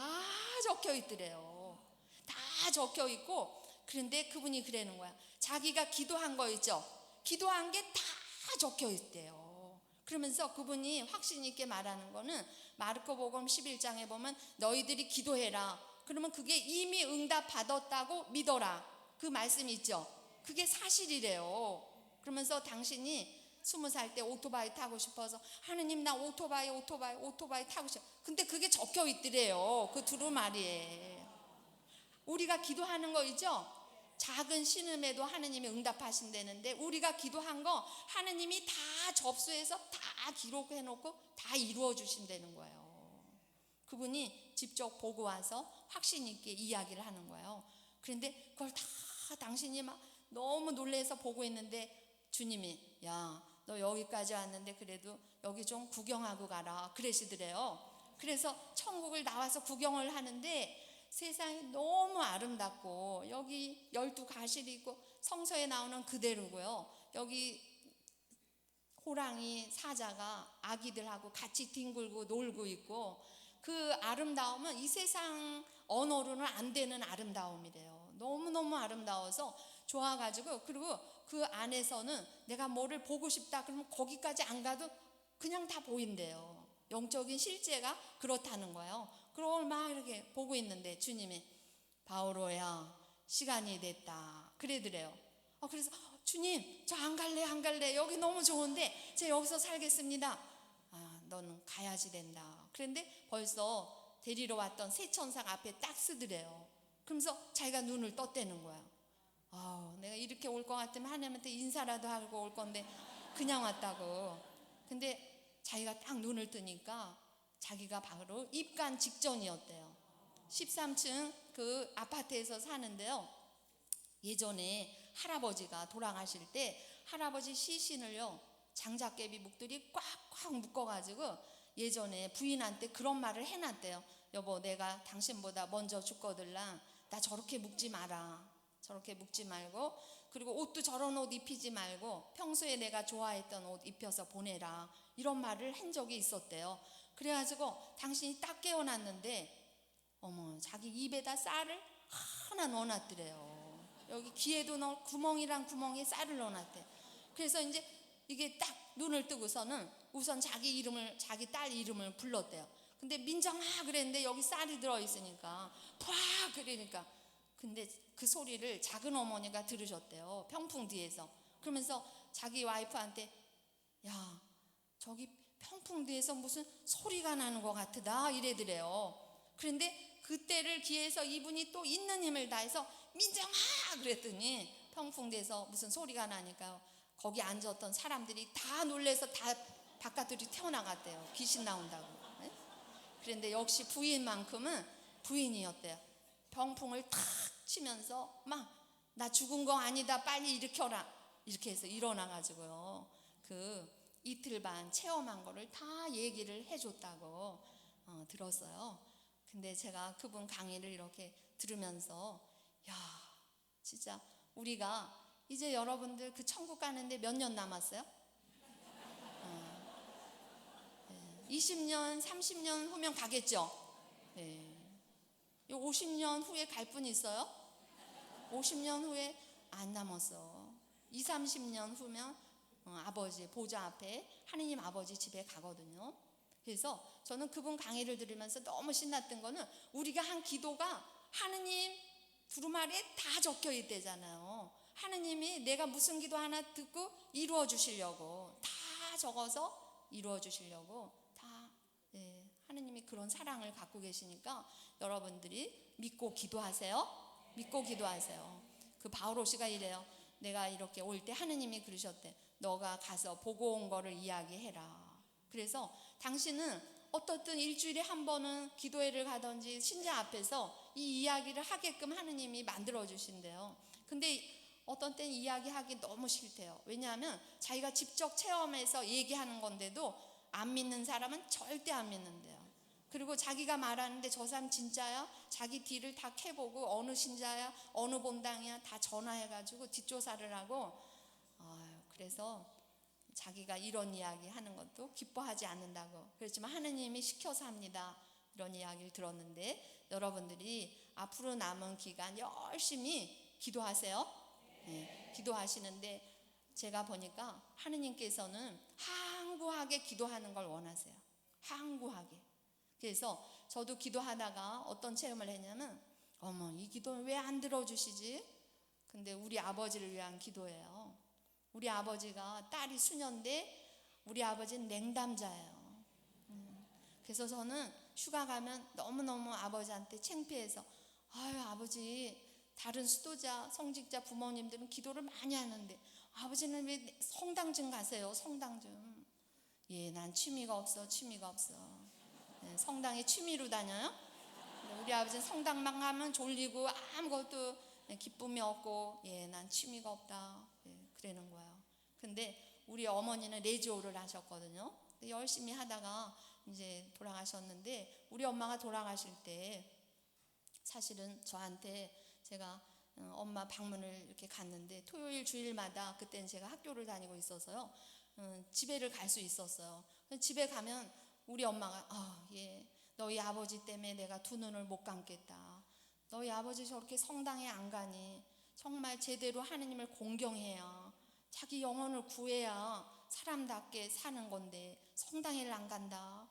적혀 있더래요. 다 적혀 있고, 그런데 그분이 그러는 거야. 자기가 기도한 거 있죠? 기도한 게 다 적혀 있대요. 그러면서 그분이 확신 있게 말하는 거는 마르코복음 11장에 보면 너희들이 기도해라. 그러면 그게 이미 응답 받았다고 믿어라. 그 말씀이 있죠. 그게 사실이래요. 그러면서 당신이 20살 때 오토바이 타고 싶어서 하느님 나 오토바이 타고 싶어. 근데 그게 적혀 있더래요. 그 두루마리에. 우리가 기도하는 거 있죠? 작은 신음에도 하느님이 응답하신다는데 우리가 기도한 거 하느님이 다 접수해서 다 기록해 놓고 다 이루어 주신다는 거예요. 그분이 직접 보고 와서 확신 있게 이야기를 하는 거예요. 그런데 그걸 다 당신이 막 너무 놀라서 보고 있는데 주님이 야, 너 여기까지 왔는데 그래도 여기 좀 구경하고 가라 그러시더래요. 그래서 천국을 나와서 구경을 하는데 세상이 너무 아름답고 여기 12가실이 있고 성서에 나오는 그대로고요. 여기 호랑이 사자가 아기들하고 같이 뒹굴고 놀고 있고 그 아름다움은 이 세상 언어로는 안 되는 아름다움이래요. 너무너무 아름다워서 좋아가지고, 그리고 그 안에서는 내가 뭐를 보고 싶다 그러면 거기까지 안 가도 그냥 다 보인대요. 영적인 실제가 그렇다는 거예요. 그걸 막 이렇게 보고 있는데 주님이 바오로야 시간이 됐다 그러더래요. 그래서 주님 저 안 갈래 여기 너무 좋은데 제가 여기서 살겠습니다. 너는 가야지 된다. 그런데 벌써 데리러 왔던 새 천사가 앞에 딱 쓰더래요. 그러면서 자기가 눈을 떴다는 거야. 내가 이렇게 올 것 같으면 하나님한테 인사라도 하고 올 건데 그냥 왔다고. 근데 자기가 딱 눈을 뜨니까 자기가 바로 입간 직전이었대요. 13층 그 아파트에서 사는데요. 예전에 할아버지가 돌아가실 때 할아버지 시신을요 장작개비 묵들이 꽉꽉 묶어가지고 예전에 부인한테 그런 말을 해놨대요. 여보 내가 당신보다 먼저 죽거들랑 나 저렇게 묵지 마라. 저렇게 묵지 말고, 그리고 옷도 저런 옷 입히지 말고 평소에 내가 좋아했던 옷 입혀서 보내라. 이런 말을 한 적이 있었대요. 그래가지고 당신이 딱 깨어났는데 자기 입에다 쌀을 하나 넣어놨더래요. 여기 귀에도 구멍이랑 구멍에 쌀을 넣어놨대. 그래서 이제 이게 딱 눈을 뜨고서는 우선 자기 딸 이름을 불렀대요. 근데 민정아 그랬는데 여기 쌀이 들어있으니까 팍 그러니까, 근데 그 소리를 작은 어머니가 들으셨대요. 평풍 뒤에서. 그러면서 자기 와이프한테 야 저기 평풍 뒤에서 무슨 소리가 나는 것 같으다 이래더래요. 그런데 그때를 기해서 이분이 또 있는 힘을 다해서 민정아 그랬더니 평풍 뒤에서 무슨 소리가 나니까 거기 앉았던 사람들이 다 놀래서 다 바깥으로 튀어나갔대요. 귀신 나온다고. 네? 그런데 역시 부인만큼은 부인이었대요. 병풍을 탁 치면서 막 나 죽은 거 아니다 빨리 일으켜라 이렇게 해서 일어나가지고요 그 이틀 반 체험한 거를 다 얘기를 해줬다고 들었어요. 근데 제가 그분 강의를 이렇게 들으면서 야 진짜 우리가 이제 여러분들 그 천국 가는데 몇 년 남았어요? 20년 30년 후면 가겠죠? 네. 50년 후에 갈 분 있어요? 50년 후에 안 남았어. 20, 30년 후면 아버지 보좌 앞에 하느님 아버지 집에 가거든요. 그래서 저는 그분 강의를 들으면서 너무 신났던 거는 우리가 한 기도가 하느님 두루마리에 다 적혀 있대잖아요. 하느님이 내가 무슨 기도 하나 듣고 이루어 주시려고 다 적어서 이루어 주시려고 다 하느님이 그런 사랑을 갖고 계시니까 여러분들이 믿고 기도하세요. 믿고 기도하세요. 그 바오로시가 이래요. 내가 이렇게 올 때 하느님이 그러셨대. 너가 가서 보고 온 거를 이야기해라. 그래서 당신은 어떻든 일주일에 한 번은 기도회를 가든지 신자 앞에서 이 이야기를 하게끔 하느님이 만들어 주신대요. 근데 어떤 때는 이야기하기 너무 싫대요. 왜냐하면 자기가 직접 체험해서 얘기하는 건데도 안 믿는 사람은 절대 안 믿는데요. 그리고 자기가 말하는데 저 사람 진짜야? 자기 뒤를 다 캐보고 어느 신자야? 어느 본당이야? 다 전화해가지고 뒷조사를 하고 그래서 자기가 이런 이야기 하는 것도 기뻐하지 않는다고. 그렇지만 하느님이 시켜서 합니다. 이런 이야기를 들었는데 여러분들이 앞으로 남은 기간 열심히 기도하세요. 기도하시는데 제가 보니까 하느님께서는 항구하게 기도하는 걸 원하세요. 항구하게. 그래서 저도 기도하다가 어떤 체험을 했냐면 어머, 이 기도는 왜 안 들어주시지? 근데 우리 아버지를 위한 기도예요. 우리 아버지가 딸이 수녀인데 우리 아버지는 냉담자예요. 그래서 저는 휴가 가면 너무너무 아버지한테 창피해서 아유, 아버지, 다른 수도자, 성직자 부모님들은 기도를 많이 하는데 아버지는 왜 성당 좀 가세요? 성당 좀. 난 취미가 없어. 성당에 취미로 다녀요. 우리 아버지는 성당만 가면 졸리고 아무것도 기쁨이 없고 난 취미가 없다. 그러는 거예요. 근데 우리 어머니는 레지오를 하셨거든요. 열심히 하다가 이제 돌아가셨는데 우리 엄마가 돌아가실 때 사실은 저한테 제가 엄마 방문을 이렇게 갔는데 토요일 주일마다 그때는 제가 학교를 다니고 있어서요. 집에를 갈 수 있었어요. 집에 가면 우리 엄마가 너희 아버지 때문에 내가 두 눈을 못 감겠다. 너희 아버지 저렇게 성당에 안 가니 정말 제대로 하느님을 공경해야 자기 영혼을 구해야 사람답게 사는 건데 성당에를 안 간다.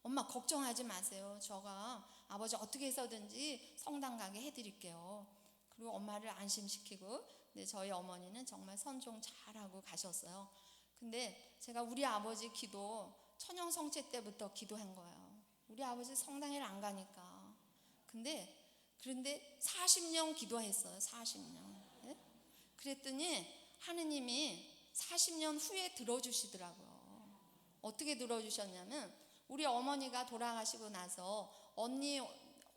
엄마 걱정하지 마세요. 제가 아버지 어떻게 해서든지 성당 가게 해드릴게요. 그리고 엄마를 안심시키고 근데 저희 어머니는 정말 선종 잘하고 가셨어요. 근데 제가 우리 아버지 기도 천영성체 때부터 기도한 거예요. 우리 아버지 성당에를 안 가니까. 그런데 40년 기도했어요. 40년. 그랬더니 하느님이 40년 후에 들어주시더라고요. 어떻게 들어주셨냐면 우리 어머니가 돌아가시고 나서 언니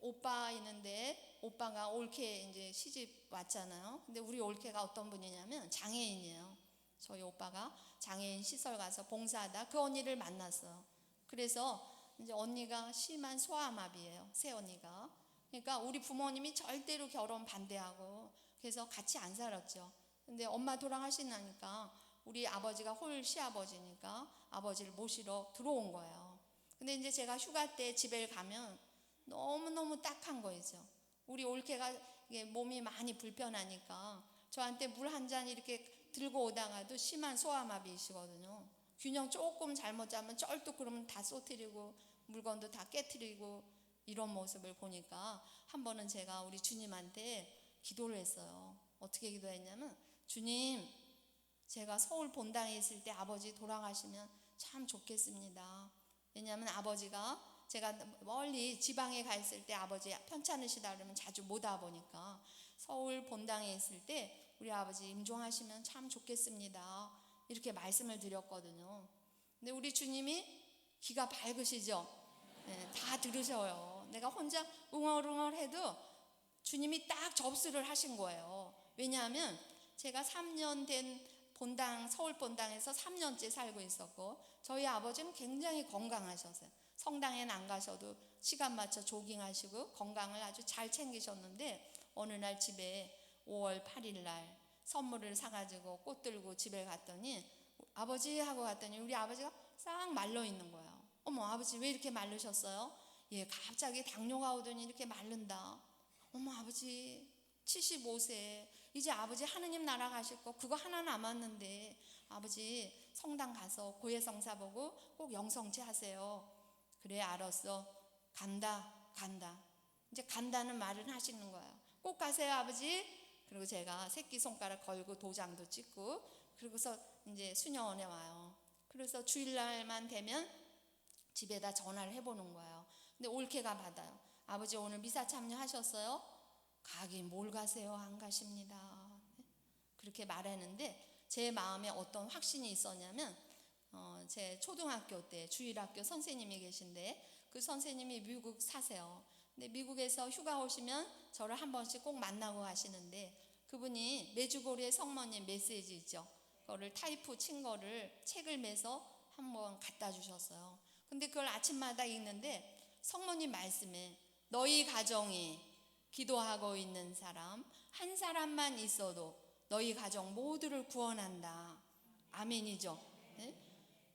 오빠 있는데 오빠가 올케 이제 시집 왔잖아요. 근데 우리 올케가 어떤 분이냐면 장애인이에요. 저희 오빠가 장애인 시설 가서 봉사하다 그 언니를 만났어요. 그래서 이제 언니가 심한 소아마비예요. 새언니가. 그러니까 우리 부모님이 절대로 결혼 반대하고 그래서 같이 안 살았죠. 근데 엄마 돌아가시나니까 우리 아버지가 홀 시아버지니까 아버지를 모시러 들어온 거예요. 근데 이제 제가 휴가 때 집에 가면 너무너무 딱한 거이죠. 우리 올케가 몸이 많이 불편하니까 저한테 물 한 잔 이렇게 들고 오다가도 심한 소아마비이시거든요. 균형 조금 잘못 잡으면 쩔뚝 그러면 다 쏟아뜨리고 물건도 다 깨트리고 이런 모습을 보니까 한 번은 제가 우리 주님한테 기도를 했어요. 어떻게 기도했냐면 주님, 제가 서울 본당에 있을 때 아버지 돌아가시면 참 좋겠습니다. 왜냐하면 아버지가 제가 멀리 지방에 가 있을 때 아버지 편찮으시다 그러면 자주 못 와보니까 서울 본당에 있을 때 우리 아버지 임종하시면 참 좋겠습니다. 이렇게 말씀을 드렸거든요. 근데 우리 주님이 귀가 밝으시죠? 다 들으셔요. 내가 혼자 웅얼웅얼 해도 주님이 딱 접수를 하신 거예요. 왜냐하면 제가 3년 된 본당, 서울 본당에서 3년째 살고 있었고 저희 아버지는 굉장히 건강하셨어요. 성당에는 안 가셔도 시간 맞춰 조깅하시고 건강을 아주 잘 챙기셨는데 어느 날 집에 5월 8일 날 선물을 사가지고 꽃 들고 집에 갔더니 아버지 하고 갔더니 우리 아버지가 싹 말라 있는 거예요. 어머, 아버지 왜 이렇게 마르셨어요? 갑자기 당뇨가 오더니 이렇게 마른다. 어머, 아버지 75세 이제 아버지 하느님 나라 가실 거 그거 하나 남았는데 아버지 성당 가서 고해성사 보고 꼭 영성체 하세요. 그래, 알았어. 간다. 이제 간다는 말은 하시는 거예요. 꼭 가세요, 아버지. 그리고 제가 새끼손가락 걸고 도장도 찍고 그러고서 이제 수녀원에 와요. 그래서 주일날만 되면 집에다 전화를 해보는 거예요. 근데 올케가 받아요. 아버지 오늘 미사 참여하셨어요? 가긴 뭘 가세요? 안 가십니다. 그렇게 말하는데 제 마음에 어떤 확신이 있었냐면 제 초등학교 때 주일학교 선생님이 계신데 그 선생님이 미국 사세요. 근데 미국에서 휴가 오시면 저를 한 번씩 꼭 만나고 가시는데 그분이 메주고리의 성모님 메시지 있죠. 그거를 타이프 친 거를 책을 매서 한번 갖다 주셨어요. 근데 그걸 아침마다 읽는데 성모님 말씀에 너희 가정이 기도하고 있는 사람 한 사람만 있어도 너희 가정 모두를 구원한다. 아멘이죠. 네?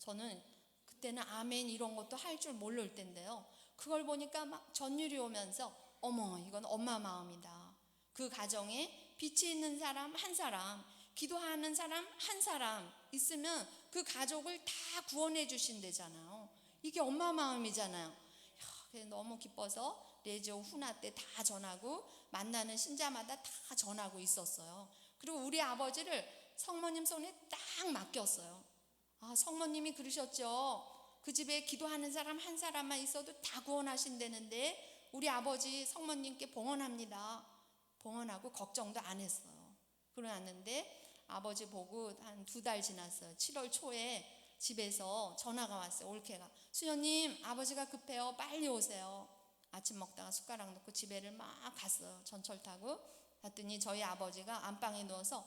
저는 그때는 아멘 이런 것도 할 줄 모를 텐데요. 그걸 보니까 막 전율이 오면서 어머 이건 엄마 마음이다. 그 가정에 빛이 있는 사람 한 사람, 기도하는 사람 한 사람 있으면 그 가족을 다 구원해 주신대잖아요. 이게 엄마 마음이잖아요. 너무 기뻐서 레지오 후나 때 다 전하고 만나는 신자마다 다 전하고 있었어요. 그리고 우리 아버지를 성모님 손에 딱 맡겼어요. 성모님이 그러셨죠. 그 집에 기도하는 사람 한 사람만 있어도 다 구원하신다는데 우리 아버지 성모님께 봉헌합니다. 봉헌하고 걱정도 안 했어요. 그러는데 아버지 보고 한 2달 지났어요. 7월 초에 집에서 전화가 왔어요. 올케가 수녀님 아버지가 급해요. 빨리 오세요. 아침 먹다가 숟가락 놓고 집에를 막 갔어요. 전철 타고 갔더니 저희 아버지가 안방에 누워서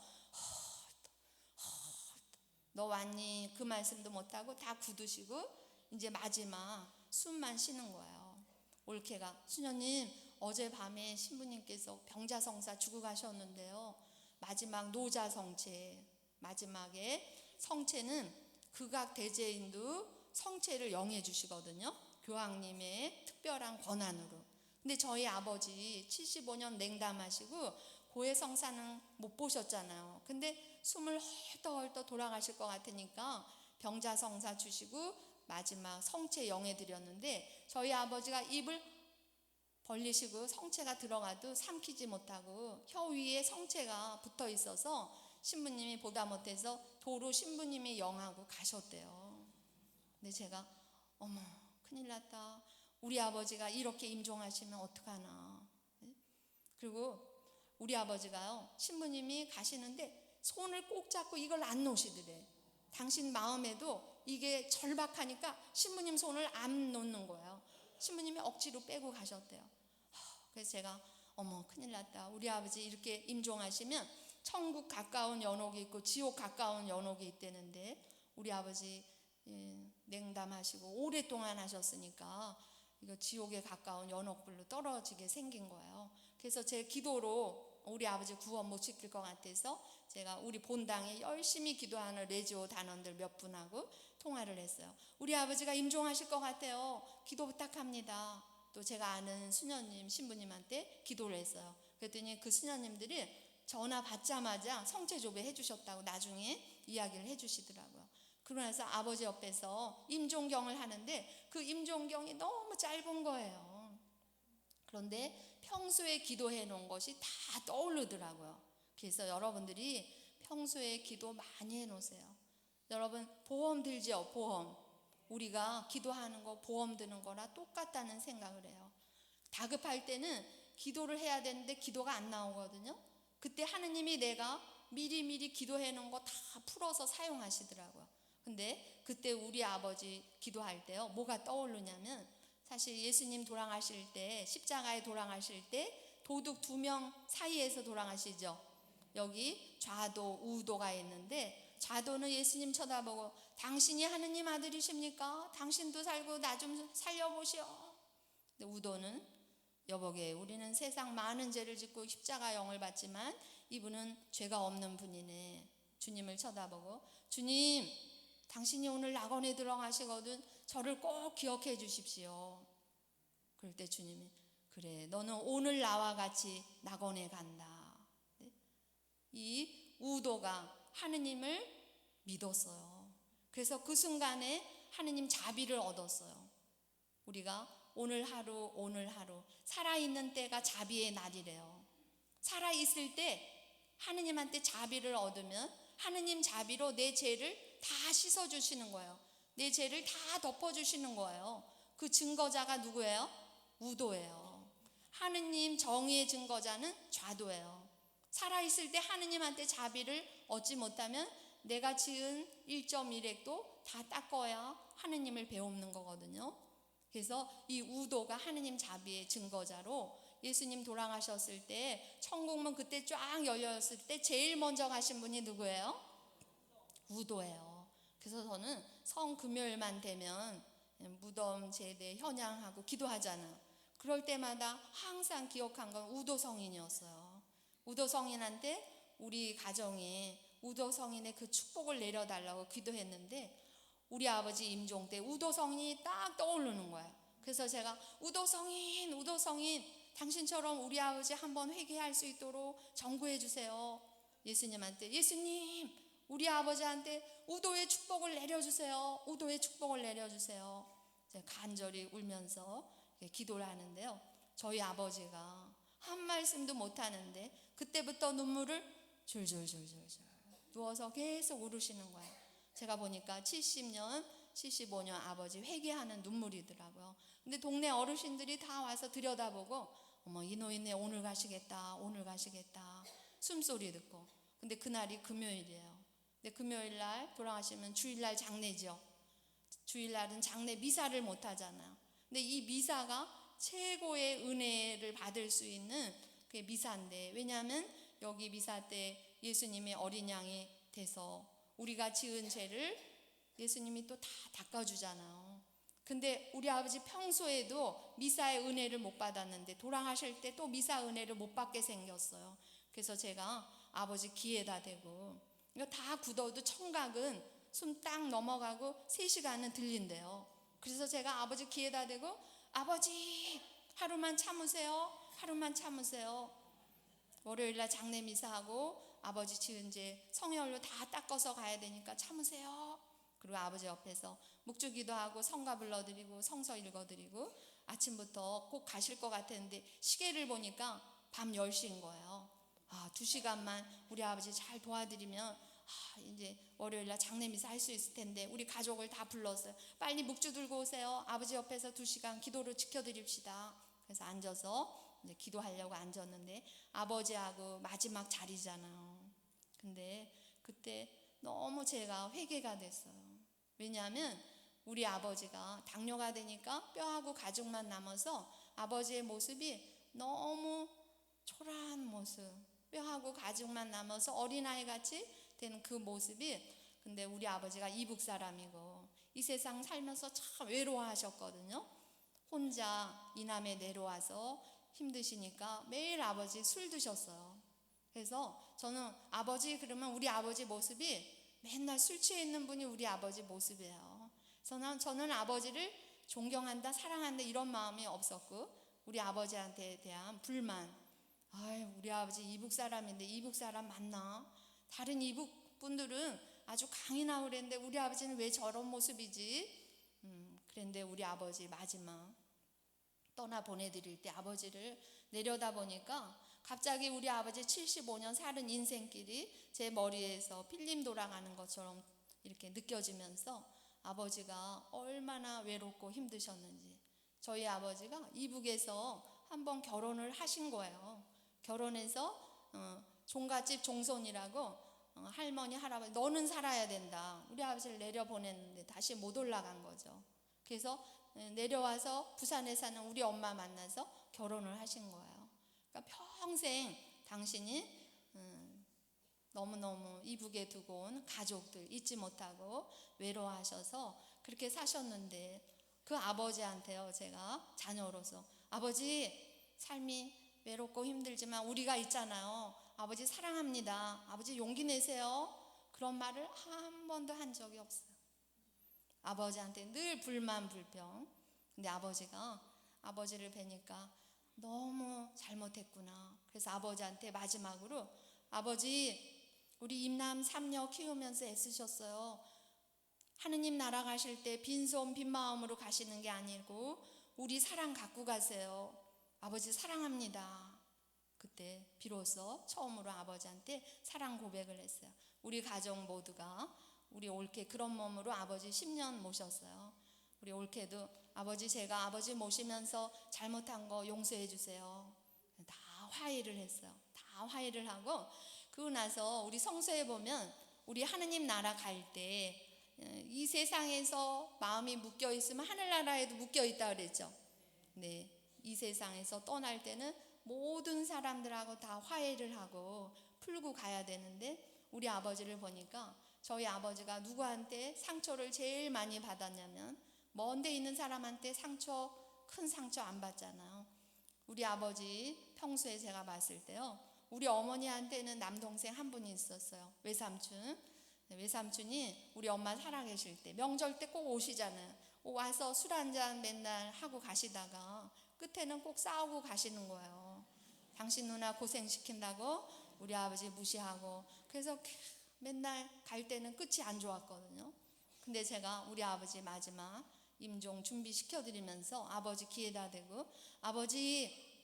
너 왔니? 그 말씀도 못하고 다 굳으시고 이제 마지막 숨만 쉬는 거예요. 올케가 수녀님 어젯밤에 신부님께서 병자성사 주고 가셨는데요. 마지막 노자성체 마지막에 성체는 극악 대제인도 성체를 영해 주시거든요. 교황님의 특별한 권한으로. 근데 저희 아버지 75년 냉담하시고 고해성사는 못 보셨잖아요. 근데 숨을 헐떡헐떡 돌아가실 것 같으니까 병자성사 주시고 마지막 성체 영해 드렸는데 저희 아버지가 입을 벌리시고 성체가 들어가도 삼키지 못하고 혀 위에 성체가 붙어 있어서 신부님이 보다 못해서 도로 신부님이 영하고 가셨대요. 근데 제가 어머 큰일 났다. 우리 아버지가 이렇게 임종하시면 어떡하나. 그리고 우리 아버지가요 신부님이 가시는데 손을 꼭 잡고 이걸 안 놓으시더래. 당신 마음에도 이게 절박하니까 신부님 손을 안 놓는 거예요. 신부님이 억지로 빼고 가셨대요. 그래서 제가 어머 큰일 났다. 우리 아버지 이렇게 임종하시면 천국 가까운 연옥이 있고 지옥 가까운 연옥이 있다는데 우리 아버지 냉담하시고 오랫동안 하셨으니까 이거 지옥에 가까운 연옥불로 떨어지게 생긴 거예요. 그래서 제 기도로 우리 아버지 구원 못 시킬 것 같아서 제가 우리 본당에 열심히 기도하는 레지오 단원들 몇 분하고 통화를 했어요. 우리 아버지가 임종하실 것 같아요. 기도 부탁합니다. 또 제가 아는 수녀님 신부님한테 기도를 했어요. 그랬더니 그 수녀님들이 전화 받자마자 성체조배 해주셨다고 나중에 이야기를 해주시더라고요. 그러고 나서 아버지 옆에서 임종경을 하는데 그 임종경이 너무 짧은 거예요. 그런데 평소에 기도해 놓은 것이 다 떠오르더라고요. 그래서 여러분들이 평소에 기도 많이 해 놓으세요. 여러분 보험 들죠? 보험. 우리가 기도하는 거 보험 드는 거랑 똑같다는 생각을 해요. 다급할 때는 기도를 해야 되는데 기도가 안 나오거든요. 그때 하느님이 내가 미리미리 기도해 놓은 거 다 풀어서 사용하시더라고요. 근데 그때 우리 아버지 기도할 때요 뭐가 떠오르냐면 사실 예수님 돌아가실 때 십자가에 돌아가실 때 도둑 2명 사이에서 돌아가시죠. 여기 좌도 우도가 있는데 좌도는 예수님 쳐다보고 당신이 하느님 아들이십니까? 당신도 살고 나 좀 살려보시오. 근데 우도는 여보게 우리는 세상 많은 죄를 짓고 십자가 영을 받지만 이분은 죄가 없는 분이네. 주님을 쳐다보고 주님 당신이 오늘 낙원에 들어가시거든 저를 꼭 기억해 주십시오. 그럴 때 주님이 그래 너는 오늘 나와 같이 낙원에 간다. 이 우도가 하느님을 믿었어요. 그래서 그 순간에 하느님 자비를 얻었어요. 우리가 오늘 하루 살아있는 때가 자비의 날이래요. 살아있을 때 하느님한테 자비를 얻으면 하느님 자비로 내 죄를 다 씻어주시는 거예요. 내 죄를 다 덮어주시는 거예요. 그 증거자가 누구예요? 우도예요. 하느님 정의의 증거자는 좌도예요. 살아있을 때 하느님한테 자비를 얻지 못하면 내가 지은 1.1획도 다 닦아야 하느님을 배우는 거거든요. 그래서 이 우도가 하느님 자비의 증거자로 예수님 돌아가셨을 때 천국문 그때 쫙 열렸을 때 제일 먼저 가신 분이 누구예요? 우도예요. 그래서 저는 성금요일만 되면 무덤 제대 현양하고 기도하잖아요. 그럴 때마다 항상 기억한 건 우도 성인이었어요. 우도 성인한테 우리 가정에 우도 성인의 그 축복을 내려달라고 기도했는데 우리 아버지 임종 때 우도 성인이 딱 떠오르는 거예요. 그래서 제가 우도 성인 당신처럼 우리 아버지 한번 회개할 수 있도록 전구해 주세요. 예수님한테 예수님 우리 아버지한테 우도의 축복을 내려주세요. 우도의 축복을 내려주세요. 제가 간절히 울면서 기도를 하는데요. 저희 아버지가 한 말씀도 못하는데 그때부터 눈물을 줄줄줄줄줄 누워서 계속 울으시는 거예요. 제가 보니까 70년, 75년 아버지 회개하는 눈물이더라고요. 근데 동네 어르신들이 다 와서 들여다보고 어머 이 노인네 오늘 가시겠다 숨소리 듣고. 근데 그날이 금요일이에요. 근데 금요일날 돌아가시면 주일날 장례죠. 주일날은 장례 미사를 못 하잖아요. 근데 이 미사가 최고의 은혜를 받을 수 있는 그 미사인데, 왜냐하면 여기 미사 때 예수님이 어린 양이 돼서 우리가 지은 죄를 예수님이 또 다 닦아주잖아요. 근데 우리 아버지 평소에도 미사의 은혜를 못 받았는데 돌아가실 때 또 미사 은혜를 못 받게 생겼어요. 그래서 제가 아버지 귀에다 대고, 이거 다 굳어도 청각은 숨 딱 넘어가고 3시간은 들린대요. 그래서 제가 아버지 귀에다 대고 아버지 하루만 참으세요. 월요일날 장례 미사하고 아버지 지은 죄 성혈로 다 닦아서 가야 되니까 참으세요. 그리고 아버지 옆에서 묵주기도 하고 성가 불러드리고 성서 읽어드리고 아침부터 꼭 가실 것 같았는데 시계를 보니까 밤 10시인 거예요. 2시간만 우리 아버지 잘 도와드리면 이제 월요일날 장례미사 할 수 있을 텐데 우리 가족을 다 불렀어요. 빨리 묵주 들고 오세요. 아버지 옆에서 2시간 기도를 지켜드립시다. 그래서 앉아서 이제 기도하려고 앉았는데 아버지하고 마지막 자리잖아요. 근데 그때 너무 제가 회개가 됐어요. 왜냐하면 우리 아버지가 당뇨가 되니까 뼈하고 가죽만 남아서 아버지의 모습이 너무 초라한 모습, 뼈하고 가죽만 남아서 어린아이 같이 된 그 모습이, 근데 우리 아버지가 이북 사람이고 이 세상 살면서 참 외로워하셨거든요. 혼자 이남에 내려와서 힘드시니까 매일 아버지 술 드셨어요. 그래서 저는 아버지 그러면 우리 아버지 모습이 맨날 술 취해 있는 분이 우리 아버지 모습이에요. 저는 아버지를 존경한다, 사랑한다 이런 마음이 없었고, 우리 아버지한테 대한 불만, 우리 아버지 이북 사람인데 이북 사람 맞나? 다른 이북 분들은 아주 강인하고 그랬는데 우리 아버지는 왜 저런 모습이지? 그런데 우리 아버지 마지막 떠나 보내드릴 때 아버지를 내려다 보니까 갑자기 우리 아버지 75년 살은 인생길이 제 머리에서 필름 돌아가는 것처럼 이렇게 느껴지면서 아버지가 얼마나 외롭고 힘드셨는지. 저희 아버지가 이북에서 한번 결혼을 하신 거예요. 결혼해서 종갓집 종손이라고 할머니 할아버지 너는 살아야 된다. 우리 아버지를 내려보냈는데 다시 못 올라간 거죠. 그래서 내려와서 부산에 사는 우리 엄마 만나서 결혼을 하신 거예요. 그러니까 평생 당신이 너무너무 이북에 두고 온 가족들 잊지 못하고 외로워하셔서 그렇게 사셨는데, 그 아버지한테요 제가 자녀로서 아버지 삶이 외롭고 힘들지만 우리가 있잖아요. 아버지 사랑합니다. 아버지 용기 내세요. 그런 말을 한 번도 한 적이 없어요. 아버지한테 늘 불만 불평. 근데 아버지가 아버지를 뵈니까 너무 잘못했구나. 그래서 아버지한테 마지막으로 아버지 우리 임남 3녀 키우면서 애쓰셨어요. 하느님 나라 가실 때 빈손 빈마음으로 가시는 게 아니고 우리 사랑 갖고 가세요. 아버지 사랑합니다. 그때 비로소 처음으로 아버지한테 사랑 고백을 했어요. 우리 가족 모두가 우리 올케 그런 몸으로 아버지 10년 모셨어요. 우리 올케도 아버지 제가 아버지 모시면서 잘못한 거 용서해 주세요. 다 화해를 했어요. 다 화해를 하고 그러고 나서 우리 성서에 보면 우리 하느님 나라 갈 때 이 세상에서 마음이 묶여 있으면 하늘나라에도 묶여 있다 그랬죠. 네, 이 세상에서 떠날 때는 모든 사람들하고 다 화해를 하고 풀고 가야 되는데 우리 아버지를 보니까 저희 아버지가 누구한테 상처를 제일 많이 받았냐면 먼 데 있는 사람한테 큰 상처 안 받잖아요. 우리 아버지 평소에 제가 봤을 때요, 우리 어머니한테는 남동생 한 분이 있었어요. 외삼촌. 외삼촌이 우리 엄마 살아계실 때 명절 때 꼭 오시잖아요. 와서 술 한잔 맨날 하고 가시다가 끝에는 꼭 싸우고 가시는 거예요. 당신 누나 고생시킨다고 우리 아버지 무시하고. 그래서 맨날 갈 때는 끝이 안 좋았거든요. 근데 제가 우리 아버지 마지막 임종 준비시켜드리면서 아버지 귀에다 대고 아버지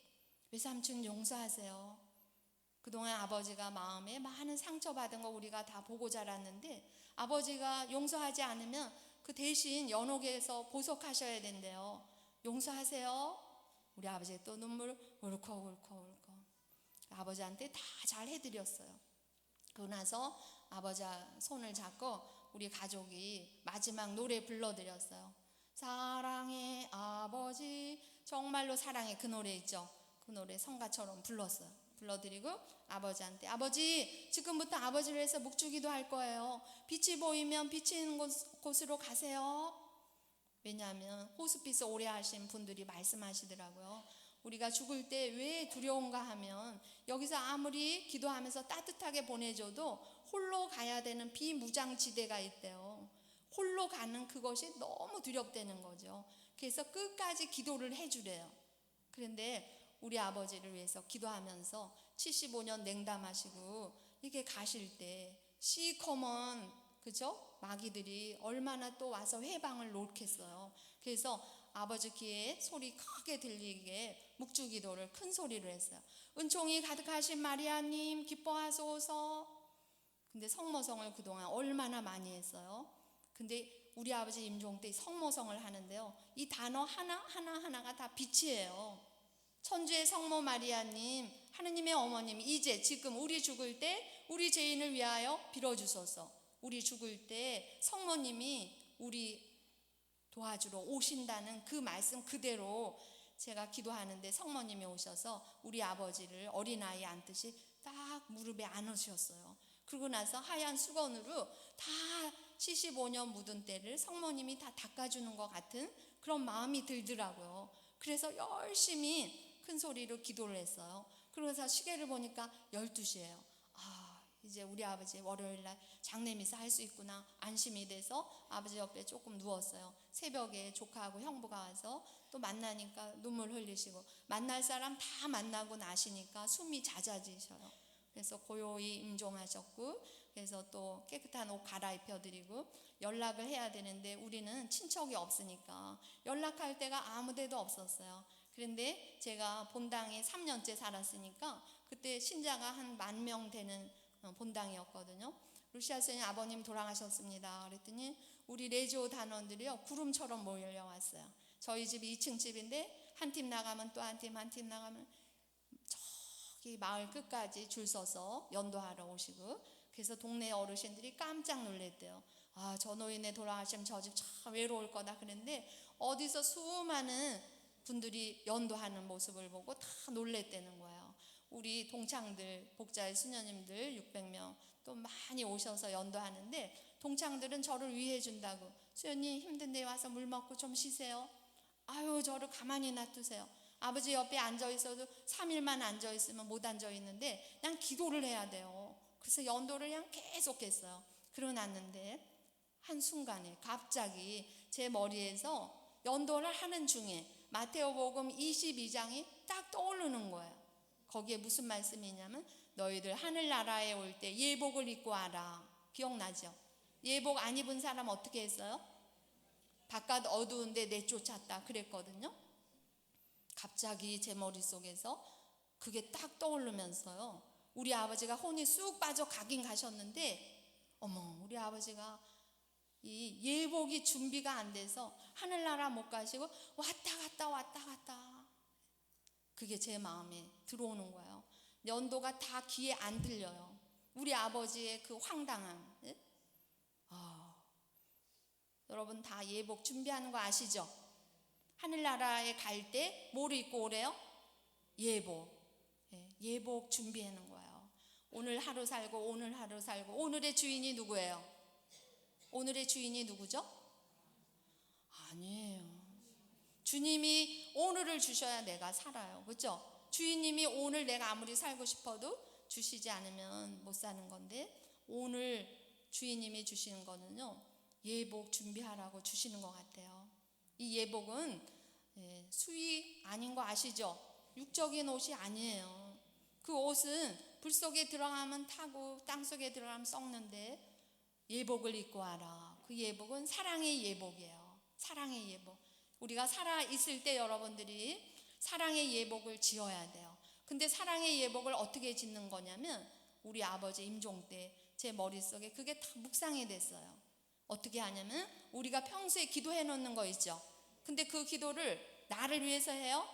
외삼촌 용서하세요. 그동안 아버지가 마음에 많은 상처받은 거 우리가 다 보고 자랐는데 아버지가 용서하지 않으면 그 대신 연옥에서 보석하셔야 된대요. 용서하세요. 우리 아버지 또 눈물 울컥울컥 아버지한테 다 잘 해드렸어요. 그러고 나서 아버지 손을 잡고 우리 가족이 마지막 노래 불러드렸어요. 사랑해 아버지, 정말로 사랑해, 그 노래 있죠. 그 노래 성가처럼 불렀어요. 불러드리고 아버지한테 아버지 지금부터 아버지를 위해서 묵주기도 할 거예요. 빛이 보이면 비치는 곳으로 가세요. 왜냐하면 호스피스 오래 하신 분들이 말씀하시더라고요. 우리가 죽을 때 왜 두려운가 하면 여기서 아무리 기도하면서 따뜻하게 보내줘도 홀로 가야 되는 비무장지대가 있대요. 홀로 가는 그것이 너무 두렵다는 거죠. 그래서 끝까지 기도를 해주래요. 그런데 우리 아버지를 위해서 기도하면서 75년 냉담하시고 이렇게 가실 때 시커먼 그죠? 마귀들이 얼마나 또 와서 회방을 놓겠어요. 그래서 아버지 귀에 소리 크게 들리게 묵주기도를 큰 소리로 했어요. 은총이 가득하신 마리아님 기뻐하소서. 근데 성모성을 그동안 얼마나 많이 했어요. 근데 우리 아버지 임종 때 성모성을 하는데요, 이 단어 하나하나가 다 빛이에요. 천주의 성모 마리아님, 하느님의 어머님, 이제 지금 우리 죽을 때 우리 죄인을 위하여 빌어주소서. 우리 죽을 때 성모님이 우리 도와주러 오신다는 그 말씀 그대로 제가 기도하는데 성모님이 오셔서 우리 아버지를 어린아이 안듯이 딱 무릎에 안으셨어요. 그러고 나서 하얀 수건으로 다 75년 묻은 때를 성모님이 다 닦아주는 것 같은 그런 마음이 들더라고요. 그래서 열심히 큰 소리로 기도를 했어요. 그러면서 시계를 보니까 12시예요. 이제 우리 아버지 월요일날 장례미사 할 수 있구나 안심이 돼서 아버지 옆에 조금 누웠어요. 새벽에 조카하고 형부가 와서 또 만나니까 눈물 흘리시고, 만날 사람 다 만나고 나시니까 숨이 잦아지셔요. 그래서 고요히 임종하셨고, 그래서 또 깨끗한 옷 갈아입혀드리고 연락을 해야 되는데 우리는 친척이 없으니까 연락할 데가 아무 데도 없었어요. 그런데 제가 본당에 3년째 살았으니까 그때 신자가 한 10,000명 되는 본당이었거든요. 루시아 선생님 아버님 돌아가셨습니다. 그랬더니 우리 레지오 단원들이요 구름처럼 몰려왔어요. 저희 집이 2층 집인데 한 팀 나가면 또 한 팀 나가면 저기 마을 끝까지 줄 서서 연도하러 오시고, 그래서 동네 어르신들이 깜짝 놀랬대요. 저 노인네 돌아가시면 저 집 참 외로울 거다 그랬는데 어디서 수많은 분들이 연도하는 모습을 보고 다 놀랬다는 거예요. 우리 동창들, 복자의 수녀님들 600명 또 많이 오셔서 연도하는데 동창들은 저를 위해 준다고, 수녀님 힘든데 와서 물 먹고 좀 쉬세요. 아유 저를 가만히 놔두세요. 아버지 옆에 앉아있어도 3일만 앉아있으면 못 앉아있는데 그냥 기도를 해야 돼요. 그래서 연도를 그냥 계속 했어요. 그러놨는데 한순간에 갑자기 제 머리에서 연도를 하는 중에 마테오복음 22장이 딱 떠오르는 거예요. 거기에 무슨 말씀이냐면 너희들 하늘나라에 올 때 예복을 입고 와라. 기억나죠? 예복 안 입은 사람 어떻게 했어요? 바깥 어두운데 내쫓았다 그랬거든요. 갑자기 제 머릿속에서 그게 딱 떠오르면서요, 우리 아버지가 혼이 쑥 빠져 가긴 가셨는데 어머 우리 아버지가 이 예복이 준비가 안 돼서 하늘나라 못 가시고 왔다 갔다 그게 제 마음에 들어오는 거예요. 연도가 다 귀에 안 들려요. 우리 아버지의 그 황당함. 예? 여러분 다 예복 준비하는 거 아시죠? 하늘나라에 갈 때 뭐를 입고 오래요? 예복. 예, 예복 준비하는 거예요. 오늘 하루 살고 오늘의 주인이 누구예요? 오늘의 주인이 누구죠? 아니에요. 주님이 오늘을 주셔야 내가 살아요. 그렇죠? 주인님이 오늘 내가 아무리 살고 싶어도 주시지 않으면 못 사는 건데, 오늘 주인님이 주시는 거는요, 예복 준비하라고 주시는 것 같아요. 이 예복은 수의 아닌 거 아시죠? 육적인 옷이 아니에요. 그 옷은 불 속에 들어가면 타고 땅 속에 들어가면 썩는데, 예복을 입고 와라. 그 예복은 사랑의 예복이에요. 사랑의 예복. 우리가 살아 있을 때 여러분들이 사랑의 예복을 지어야 돼요. 근데 사랑의 예복을 어떻게 짓는 거냐면, 우리 아버지 임종 때 제 머릿속에 그게 다 묵상이 됐어요. 어떻게 하냐면, 우리가 평소에 기도해 놓는 거 있죠. 근데 그 기도를 나를 위해서 해요?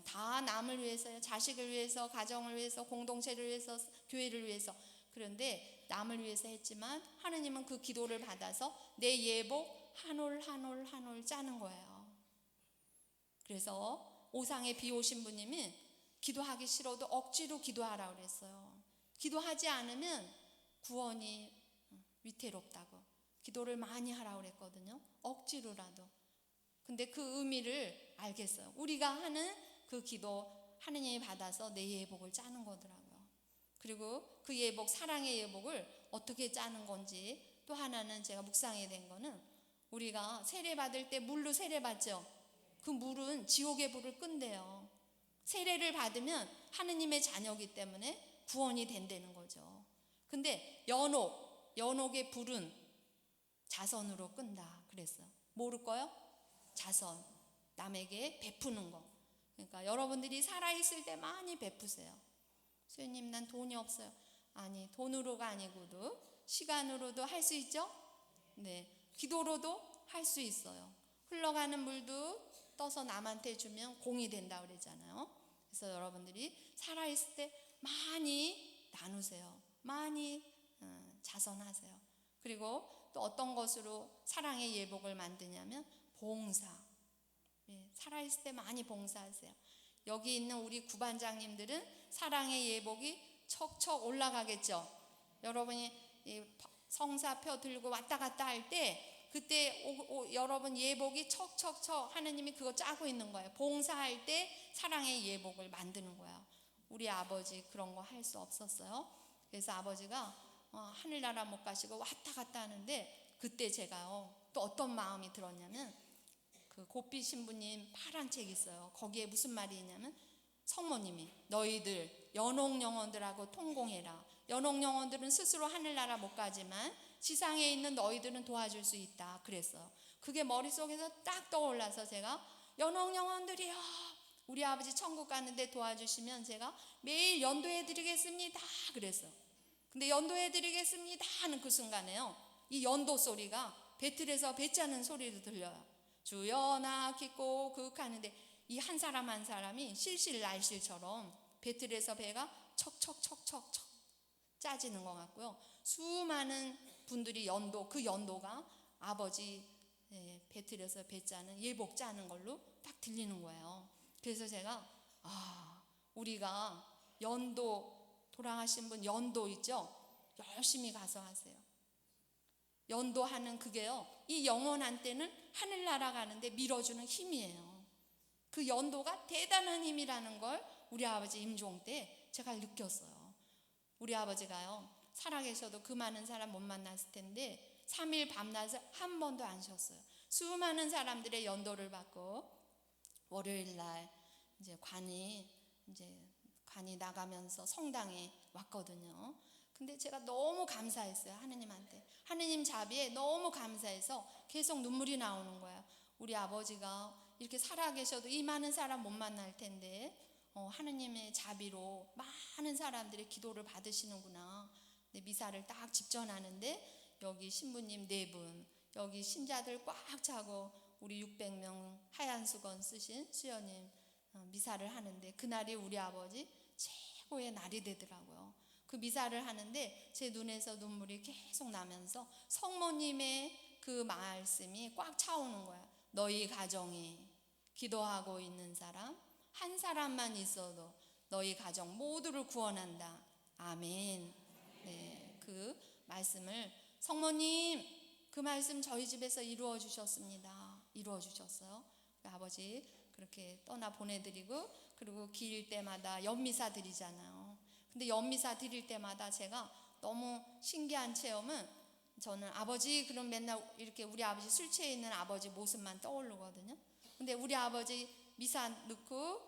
다 남을 위해서 해요. 자식을 위해서, 가정을 위해서, 공동체를 위해서, 교회를 위해서. 그런데 남을 위해서 했지만 하느님은 그 기도를 받아서 내 예복 한 올 한 올 한 올 짜는 거예요. 그래서 오상에 비 오신 분님이 기도하기 싫어도 억지로 기도하라고 그랬어요. 기도하지 않으면 구원이 위태롭다고 기도를 많이 하라고 그랬거든요. 억지로라도. 근데 그 의미를 알겠어요. 우리가 하는 그 기도 하느님이 받아서 내 예복을 짜는 거더라고요. 그리고 그 예복, 사랑의 예복을 어떻게 짜는 건지, 또 하나는 제가 묵상하게 된 거는, 우리가 세례 받을 때 물로 세례 받죠. 그 물은 지옥의 불을 끈대요. 세례를 받으면 하느님의 자녀이기 때문에 구원이 된다는 거죠. 근데 연옥의 불은 자선으로 끈다 그랬어요. 뭐를 꺼요? 자선. 남에게 베푸는 거. 그러니까 여러분들이 살아있을 때 많이 베푸세요. 수연님, 난 돈이 없어요. 아니, 돈으로가 아니고도 시간으로도 할 수 있죠? 네, 기도로도 할 수 있어요. 흘러가는 물도 떠서 남한테 주면 공이 된다 그러잖아요. 그래서 여러분들이 살아있을 때 많이 나누세요. 많이 자선하세요. 그리고 또 어떤 것으로 사랑의 예복을 만드냐면 봉사. 살아있을 때 많이 봉사하세요. 여기 있는 우리 구반장님들은 사랑의 예복이 척척 올라가겠죠. 여러분이 성사표 들고 왔다 갔다 할 때 그때 여러분 예복이 척척척 하느님이 그거 짜고 있는 거예요. 봉사할 때 사랑의 예복을 만드는 거예요. 우리 아버지 그런 거 할 수 없었어요. 그래서 아버지가 하늘나라 못 가시고 왔다 갔다 하는데, 그때 제가요 또 어떤 마음이 들었냐면, 그 고삐 신부님 파란 책 있어요. 거기에 무슨 말이 있냐면, 성모님이 너희들 연옥 영혼들하고 통공해라. 연옥 영혼들은 스스로 하늘나라 못 가지만 지상에 있는 너희들은 도와줄 수 있다 그랬어요. 그게 머릿속에서 딱 떠올라서 제가 연옥 영혼들이요, 우리 아버지 천국 가는데 도와주시면 제가 매일 연도해 드리겠습니다 그랬어요. 근데 연도해 드리겠습니다 하는 그 순간에요, 이 연도 소리가 배틀에서 배 짜는 소리로 들려요. 주여 나 깊고 극하는데 이 한 사람 한 사람이 실실날실처럼 배틀에서 배가 척척척척척 짜지는 것 같고요. 수많은 분들이 그 연도가 아버지 배틀에서 배 짜는 예복 짜는 걸로 딱 들리는 거예요. 그래서 제가 우리가 연도, 돌아가신 분 연도 있죠? 열심히 가서 하세요. 연도하는 그게요, 이 영원한 때는 하늘나라 가는데 밀어주는 힘이에요. 그 연도가 대단한 힘이라는 걸 우리 아버지 임종 때 제가 느꼈어요. 우리 아버지가요 살아계셔도 그 많은 사람 못 만났을 텐데 3일 밤낮을 한 번도 안 쉬었어요. 수많은 사람들의 연도를 받고 월요일 날 이제 관이 나가면서 성당에 왔거든요. 근데 제가 너무 감사했어요. 하느님한테. 하느님 자비에 너무 감사해서 계속 눈물이 나오는 거예요. 우리 아버지가 이렇게 살아계셔도 이 많은 사람 못 만날 텐데 하느님의 자비로 많은 사람들의 기도를 받으시는구나. 미사를 딱 집전하는데 여기 신부님 4분, 여기 신자들 꽉 차고 우리 600명 하얀 수건 쓰신 수녀님 미사를 하는데, 그날이 우리 아버지 최고의 날이 되더라고요. 그 미사를 하는데 제 눈에서 눈물이 계속 나면서 성모님의 그 말씀이 꽉 차오는 거야. 너희 가정이 기도하고 있는 사람 한 사람만 있어도 너희 가정 모두를 구원한다. 아멘. 네, 그 말씀을 성모님 그 말씀 저희 집에서 이루어 주셨습니다. 이루어 주셨어요. 아버지 그렇게 떠나 보내드리고, 그리고 길 때마다 연미사 드리잖아요. 근데 연미사 드릴 때마다 제가 너무 신기한 체험은, 저는 아버지 그럼 맨날 이렇게 우리 아버지 술 취해 있는 아버지 모습만 떠오르거든요. 근데 우리 아버지 미사 넣고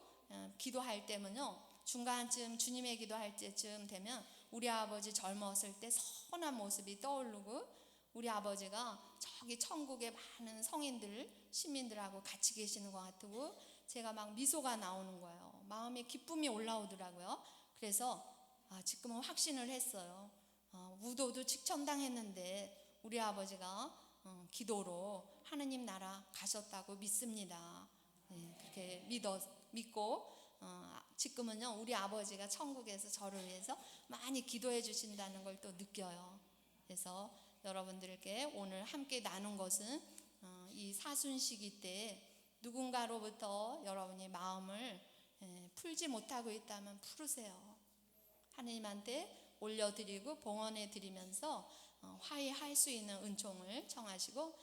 기도할 때면요, 중간쯤 주님의 기도할 때쯤 되면 우리 아버지 젊었을 때 선한 모습이 떠오르고, 우리 아버지가 저기 천국에 많은 성인들 시민들하고 같이 계시는 것 같고, 제가 막 미소가 나오는 거예요. 마음에 기쁨이 올라오더라고요. 그래서 지금은 확신을 했어요. 무도도 직천당했는데 우리 아버지가 기도로 하느님 나라 가셨다고 믿습니다. 네, 그렇게 믿고 지금은요 우리 아버지가 천국에서 저를 위해서 많이 기도해 주신다는 걸 또 느껴요. 그래서 여러분들께 오늘 함께 나눈 것은 이 사순시기 때 누군가로부터 여러분이 마음을 풀지 못하고 있다면 풀으세요. 하느님한테 올려드리고 봉헌해 드리면서 화해할 수 있는 은총을 청하시고,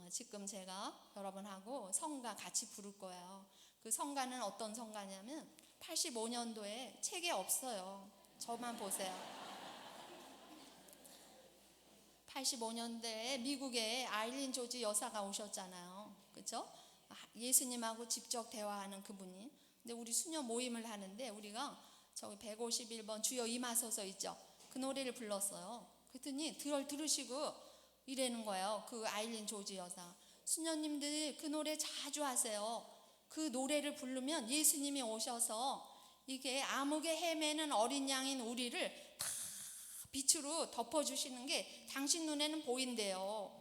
지금 제가 여러분하고 성가 같이 부를 거예요. 그 성가는 어떤 성가냐면 85년도에 책에 없어요. 저만 보세요. 85년대에 미국에 아일린 조지 여사가 오셨잖아요. 그렇죠? 예수님하고 직접 대화하는 그분이. 근데 우리 수녀 모임을 하는데 우리가 저기 151번 주여 임하소서 있죠? 그 노래를 불렀어요. 그랬더니 들으시고 이러는 거예요. 그 아일린 조지 여사. 수녀님들 그 노래 자주 하세요. 그 노래를 부르면 예수님이 오셔서 이게 암흑에 헤매는 어린 양인 우리를 다 빛으로 덮어주시는 게 당신 눈에는 보인대요.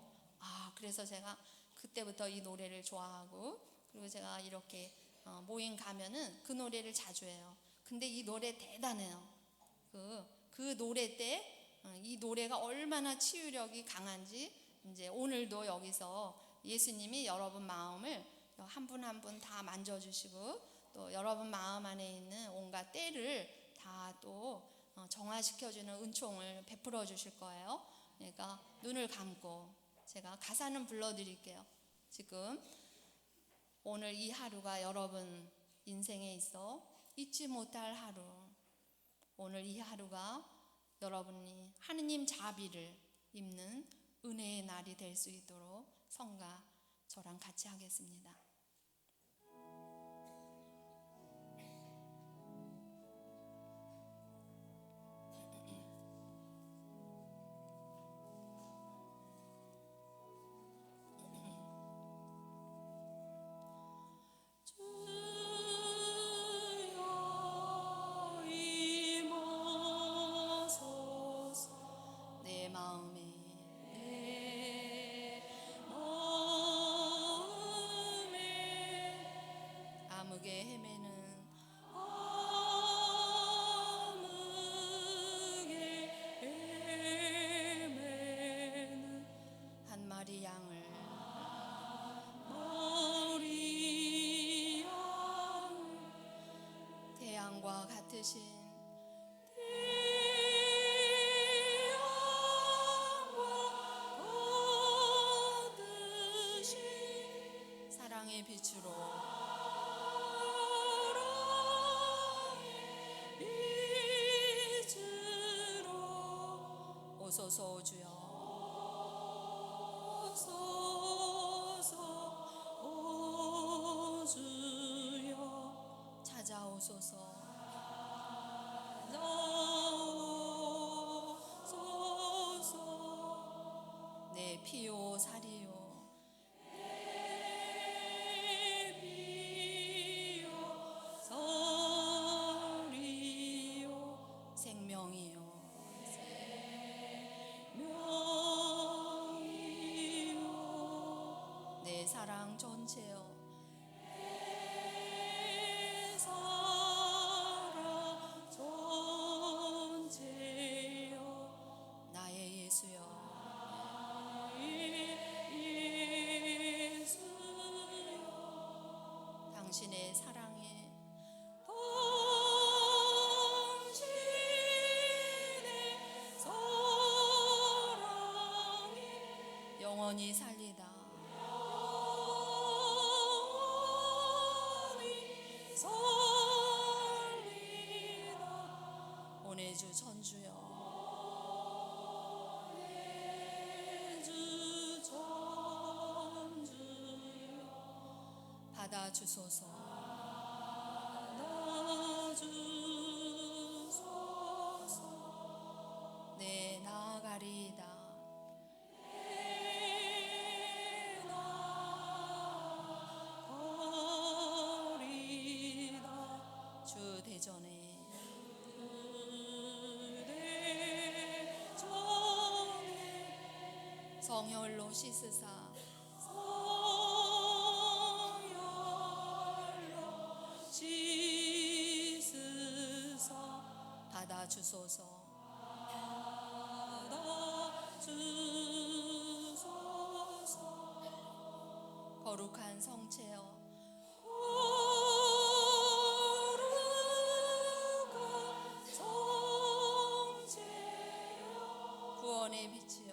그래서 제가 그때부터 이 노래를 좋아하고, 그리고 제가 이렇게 모임 가면은 그 노래를 자주 해요. 근데 이 노래 대단해요. 그 노래 때 이 노래가 얼마나 치유력이 강한지, 이제 오늘도 여기서 예수님이 여러분 마음을 한 분 한 분 다 만져주시고, 또 여러분 마음 안에 있는 온갖 때를 다 또 정화시켜주는 은총을 베풀어 주실 거예요. 그러니까 눈을 감고 제가 가사는 불러드릴게요. 지금 오늘 이 하루가 여러분 인생에 있어 잊지 못할 하루, 오늘 이 하루가 여러분이 하느님 자비를 입는 은혜의 날이 될 수 있도록 성가 저랑 같이 하겠습니다. 암흑에 헤매는 한 마리 양을 태양과 같으신 사랑의 빛으로 오소서 주여, 오소서 주여, 찾아오소서, 내 피요 살이요, 생명이요, 당신의 사랑에 영원히 살리다. 오늘 주 천주여, 받아주소서. 네, 나아가리이다. 주 대전에 성혈로 씻으사 받아주소서. 거룩한 성체여, 구원의 빛이여,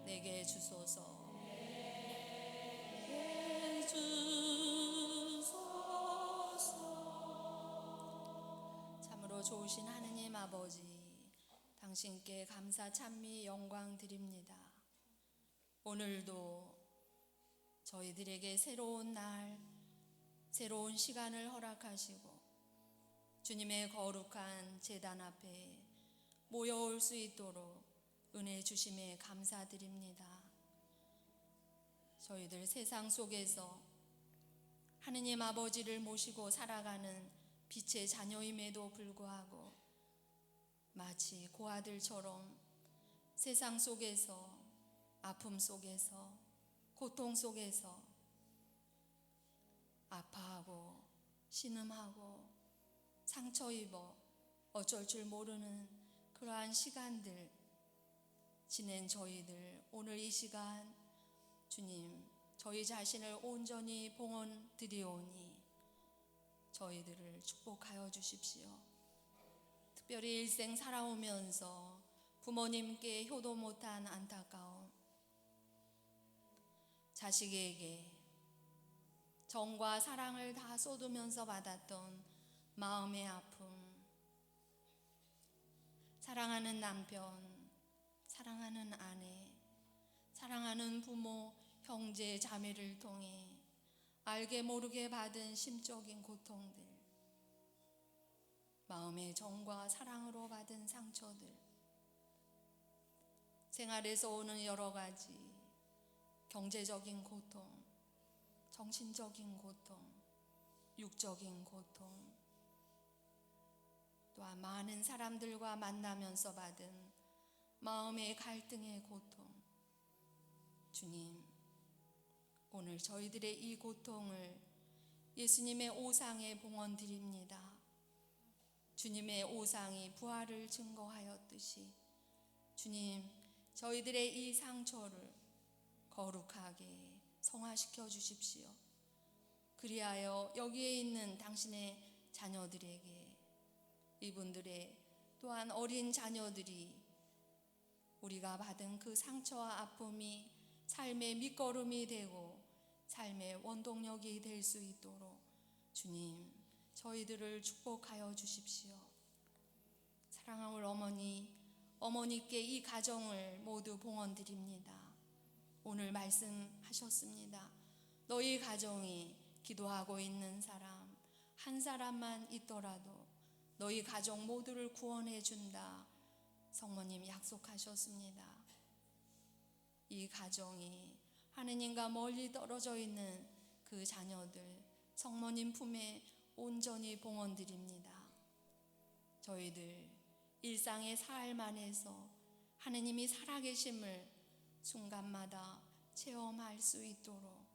내게 주소서. 참으로 좋으신 하느님 아버지, 당신께 감사 찬미 영광 드립니다. 오늘도 저희들에게 새로운 날, 새로운 시간을 허락하시고 주님의 거룩한 제단 앞에 모여올 수 있도록 은혜 주심에 감사드립니다. 저희들 세상 속에서 하느님 아버지를 모시고 살아가는 빛의 자녀임에도 불구하고 마치 고아들처럼 세상 속에서, 아픔 속에서, 고통 속에서 아파하고 신음하고 상처 입어 어쩔 줄 모르는 그러한 시간들 지낸 저희들, 오늘 이 시간 주님, 저희 자신을 온전히 봉헌 드리오니 저희들을 축복하여 주십시오. 특별히 일생 살아오면서 부모님께 효도 못한 안타까움, 자식에게 정과 사랑을 다 쏟으면서 받았던 마음의 아픔, 사랑하는 남편, 사랑하는 아내, 사랑하는 부모, 형제, 자매를 통해 알게 모르게 받은 심적인 고통들, 마음의 정과 사랑으로 받은 상처들, 생활에서 오는 여러 가지 경제적인 고통, 정신적인 고통, 육적인 고통, 또한 많은 사람들과 만나면서 받은 마음의 갈등의 고통, 주님, 오늘 저희들의 이 고통을 예수님의 오상에 봉헌 드립니다. 주님의 오상이 부활을 증거하였듯이 주님, 저희들의 이 상처를 거룩하게 성화시켜 주십시오. 그리하여 여기에 있는 당신의 자녀들에게, 이분들의 또한 어린 자녀들이 우리가 받은 그 상처와 아픔이 삶의 밑거름이 되고 삶의 원동력이 될 수 있도록 주님, 저희들을 축복하여 주십시오. 사랑하는 어머니께 이 가정을 모두 봉헌 드립니다. 오늘 말씀하셨습니다. 너희 가정이 기도하고 있는 사람 한 사람만 있더라도 너희 가정 모두를 구원해 준다. 성모님 약속하셨습니다. 이 가정이 하느님과 멀리 떨어져 있는 그 자녀들 성모님 품에 온전히 봉헌 드립니다. 저희들 일상의 삶 안에서 하느님이 살아계심을 순간마다 체험할 수 있도록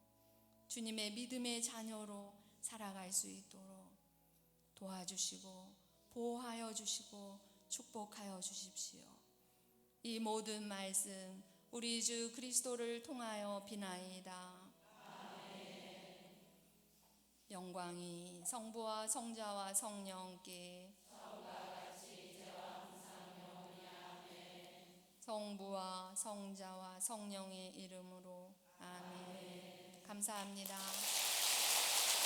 주님의 믿음의 자녀로 살아갈 수 있도록 도와주시고 보호하여 주시고 축복하여 주십시오. 이 모든 말씀 우리 주 그리스도를 통하여 비나이다. 영광이 성부와 성자와 성령께 성부와 성자와 성령의 이름으로 아멘. 감사합니다.